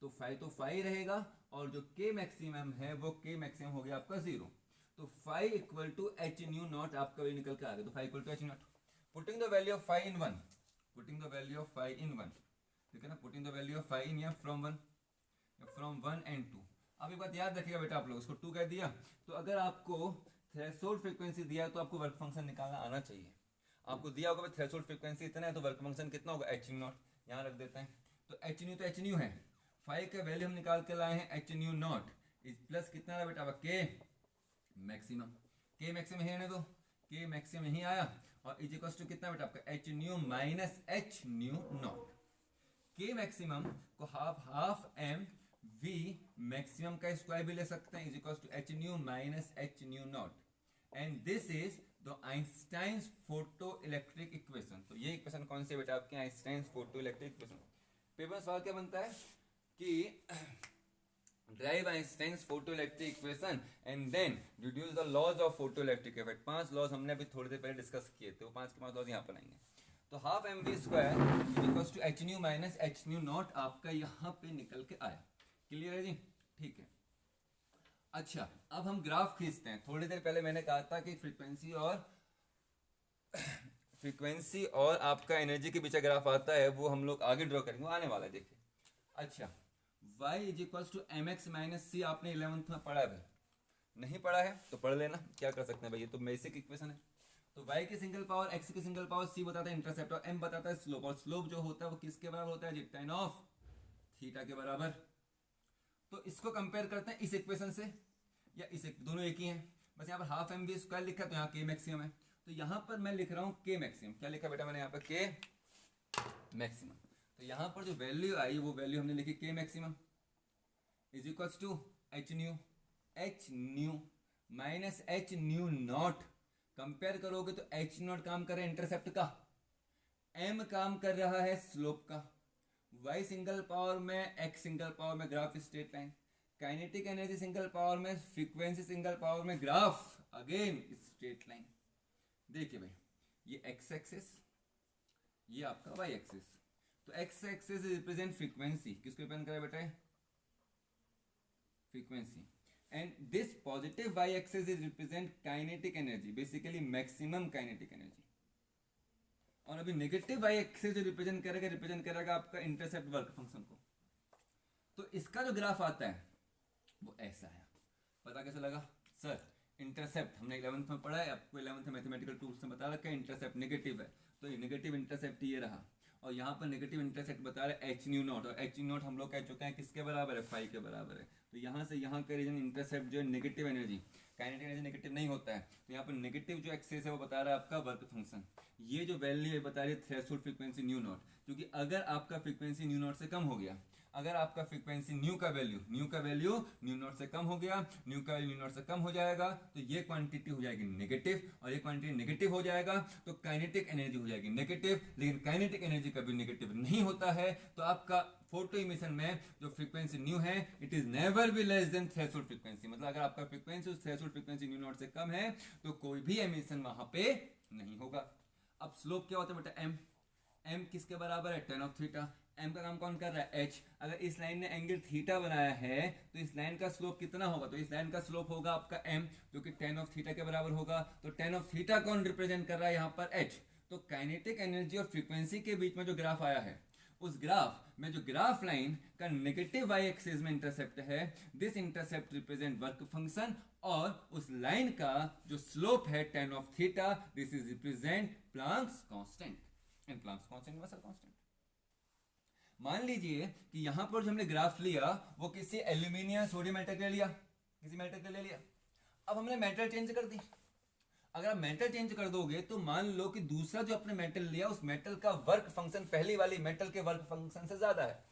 तो 5 रहेगा, और जो के मैक्सिमम है वो के मैक्सिमम हो गया आपका 0। तो 5 equal to h nu naught आपका वही निकल के आ गया। तो 5 equal to h naught, putting the value of 5 in 1, putting the value of 5 in 1, ठीक है ना, putting the value of 5 in या फ्रॉम 1 एंड 2। अब एक बात याद रखिएगा बेटा, आप लोग इसको 2 कह दिया तो अगर आपको थ्रेशोल्ड फ्रीक्वेंसी दिया तो आपको वर्क फंक्शन निकालना आना चाहिए। आपको दिया होगा थ्रेशोल्ड फ्रीक्वेंसी इतना है तो वर्क फंक्शन कितना होगा? एच न्यू नॉट, यहाँ रख देते हैं। तो एच न्यू तो एच न्यू है, 5 का वैल्यू हम निकाल के लाए हैं H nu not is plus कितना है बेटा? के मैक्सिमम, के मैक्सिमम है तो के मैक्सिमम यही आया, और इज इक्वल टू कितना बेटा आपका? H nu minus h nu naught. K maximum को हाफ एम वी मैक्सिमम का स्क्वायर भी ले सकते हैं, is equal to h nu minus h nu naught, and this is the Einstein's photo electric equation. तो ये इक्वेशन कौन सी बेटा आपके? Einstein's photo electric equation. Paper सवाल क्या बनता है कि derive Einstein's photo electric equation and then deduce the laws of photo electric effect. 5 laws हमने अभी थोड़ी देर पहले डिस्कस किए थे, वो 5 के 5 लॉज यहाँ पर आएंगे। तो half m v square is equal to h nu minus h nu naught आपका यहाँ पे निकल के आया। क्लियर है जी? ठीक है। अच्छा, अब हम ग्राफ खींचते हैं। थोड़ी देर पहले मैंने कहा था कि फ्रीक्वेंसी और आपका एनर्जी के बीच ग्राफ आता है, वो हम लोग आगे ड्रॉ करेंगे, वो आने वाला है, देखिए। अच्छा, y is equal to M X minus C आपने 11th में पढ़ा है, नहीं पढ़ा है तो पढ़ लेना, क्या कर सकते हैं भाई, ये तो बेसिक इक्वेशन है। तो y की सिंगल पावर, x की सिंगल पावर, c बताता है इंटरसेप्ट और m बताता है स्लोप, और स्लोप जो होता है वो किसके बराबर होता है? tan ऑफ थीटा के बराबर। तो इसको कंपेयर करते हैं इस इक्वेशन से, या इस दोनों एक ही हैं, बस यहाँ पर हाफ एम वी स्क्वायर लिखा तो यहाँ के मैक्सिमम है, तो यहाँ पर मैं लिख रहा हूँ के मैक्सिमम। क्या लिखा बेटा मैंने यहाँ पर? के मैक्सिमम। तो यहाँ पर जो वैल्यू आई वो वैल्यू हमने लिखी K maximum is equal to h nu minus h nu naught. Compare करोगे तो एच नॉट काम कर रहा है इंटरसेप्ट का, एम काम कर रहा है स्लोप का, y सिंगल पावर में, x सिंगल पावर में graph straight line, kinetic energy single power में, फ्रीक्वेंसी सिंगल पावर में ग्राफ अगेन स्ट्रेट लाइन। देखिए भाई, ये x एक्सिस, ये आपका y एक्सिस। तो x एक्सिस रिप्रेजेंट फ्रीक्वेंसी, किसको रिप्रेजेंट करे बेटा? Frequency. And this positive y axis is represent kinetic energy, basically maximum kinetic energy. और अभी नेगेटिव y एक्सिस जो रिप्रेजेंट करेगा आपका इंटरसेप्ट वर्क फंक्शन को। तो इसका जो ग्राफ आता है वो ऐसा है। पता कैसे लगा सर? इंटरसेप्ट हमने 11th में पढ़ा है, आपको 11th में मैथमेटिकल टूल्स में बता रखा है इंटरसेप्ट नेगेटिव है, तो ये नेगेटिव इंटरसेप्ट ये रहा, और यहाँ पर नेगेटिव इंटरसेप्ट बता रहे एच न्यू नॉट, और एच न्यू नॉट हम लोग कह चुके हैं किसके बराबर है? 5 के बराबर है। तो यहाँ से यहाँ का रीजन इंटरसेप्ट जो है negative energy, kinetic energy negative नहीं होता है, तो यहाँ पर नेगेटिव जो एक्सेस है वो बता रहा है आपका वर्क फंक्शन। ये जो वैल्यू है बता रही है थ्रेशोल्ड फ्रीक्वेंसी न्यू नॉट, क्योंकि अगर आपका फ्रीक्वेंसी न्यू नॉट से कम हो गया, अगर आपका फ्रीक्वेंसी न्यू का वैल्यू न्यू नॉट से कम हो गया, न्यू का वैल्यू न्यू नॉट से कम हो जाएगा तो ये क्वांटिटी हो जाएगी नेगेटिव, और ये क्वांटिटी नेगेटिव हो जाएगा तो काइनेटिक एनर्जी हो जाएगी नेगेटिव। लेकिन काइनेटिक एनर्जी कभी नेगेटिव नहीं होता है, तो आपका फोटो इमिशन में जो फ्रीक्वेंसी न्यू है it is never be less than threshold frequency. मतलब अगर आपका फ्रीक्वेंसी उस थ्रेशोल्ड फ्रीक्वेंसी न्यू नॉट से कम है तो कोई भी एमिशन वहां पे नहीं होगा। अब स्लोप क्या होता है बेटा, एम किसके बराबर है, tan ऑफ थीटा। एम का काम कौन कर रहा है, एच। अगर इस लाइन ने एंगल थीटा बनाया है तो इस लाइन का स्लोप कितना होगा, तो इस लाइन का स्लोप होगा आपका एम, जो कि tan ऑफ थीटा के बराबर होगा। तो tan ऑफ थीटा कौन रिप्रेजेंट कर रहा है यहाँ पर, एच। तो काइनेटिक एनर्जी और फ्रीक्वेंसी के बीच में जो ग्राफ आया है, उस ग्राफ में जो ग्राफ लाइन का नेगेटिव वाई एक्सिस में इंटरसेप्ट है, this intercept represent work function, और उस लाइन का जो स्लोप है tan of theta, this is represent Planck's constant. And Planck's constant universal constant. मान लीजिए कि यहां पर जो हमने ग्राफ लिया वो किसी एल्यूमिनियम सोडियम मेटल के लिया, किसी मेटल के ले लिया। अब हमने मेटल चेंज कर दी। अगर आप मेटल चेंज कर दोगे तो मान लो कि दूसरा जो आपने मेटल लिया उस मेटल का वर्क फंक्शन पहली वाली मेटल के वर्क फंक्शन से ज्यादा है।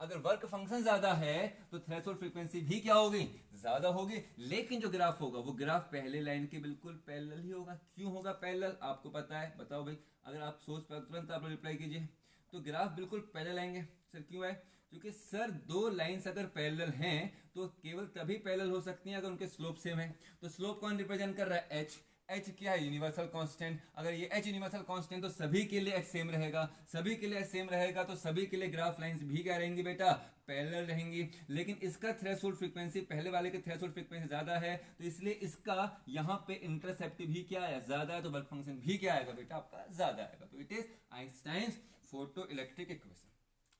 अगर वर्क फंक्शन ज्यादा है तो थ्रेशोल्ड फ्रीक्वेंसी भी क्या होगी, ज्यादा होगी। लेकिन जो ग्राफ होगा वो ग्राफ पहले लाइन के बिल्कुल पैरेलल ही होगा। क्यों होगा पैरेलल, आपको पता है, बताओ भाई। अगर आप सोच पाए तुरंत आप रिप्लाई कीजिए। तो ग्राफ बिल्कुल पैरेलल आएंगे। सर क्यों है, क्योंकि सर दो लाइंस अगर पैरेलल हैं तो केवल तभी पैरेलल हो सकती हैं अगर उनके स्लोप सेम है। तो स्लोप कौन रिप्रेजेंट कर रहा है, एच। एच क्या है, यूनिवर्सल कांस्टेंट। अगर ये एच यूनिवर्सल कांस्टेंट तो सभी के लिए एच सेम रहेगा, सभी के लिए एच सेम रहेगा तो सभी के लिए ग्राफ लाइंस भी क्या रहेंगी बेटा, पैरेलल रहेंगी। लेकिन इसका थ्रेशोल्ड फ्रीक्वेंसी पहले वाले के थ्रेशोल्ड फ्रीक्वेंसी ज्यादा है, तो इसलिए इसका यहाँ पे इंटरसेप्ट भी क्या है, ज्यादा है, तो वर्क फंक्शन भी क्या आएगा बेटा, आपका ज्यादा आएगा। तो it is Einstein's photo electric equation.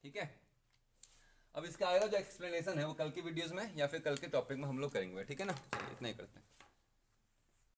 ठीक है, अब इसका आएगा जो एक्सप्लेनेशन है वो कल की वीडियोस में या फिर कल के टॉपिक में हम लोग करेंगे। ठीक है ना, चलिए इतना ही करते हैं।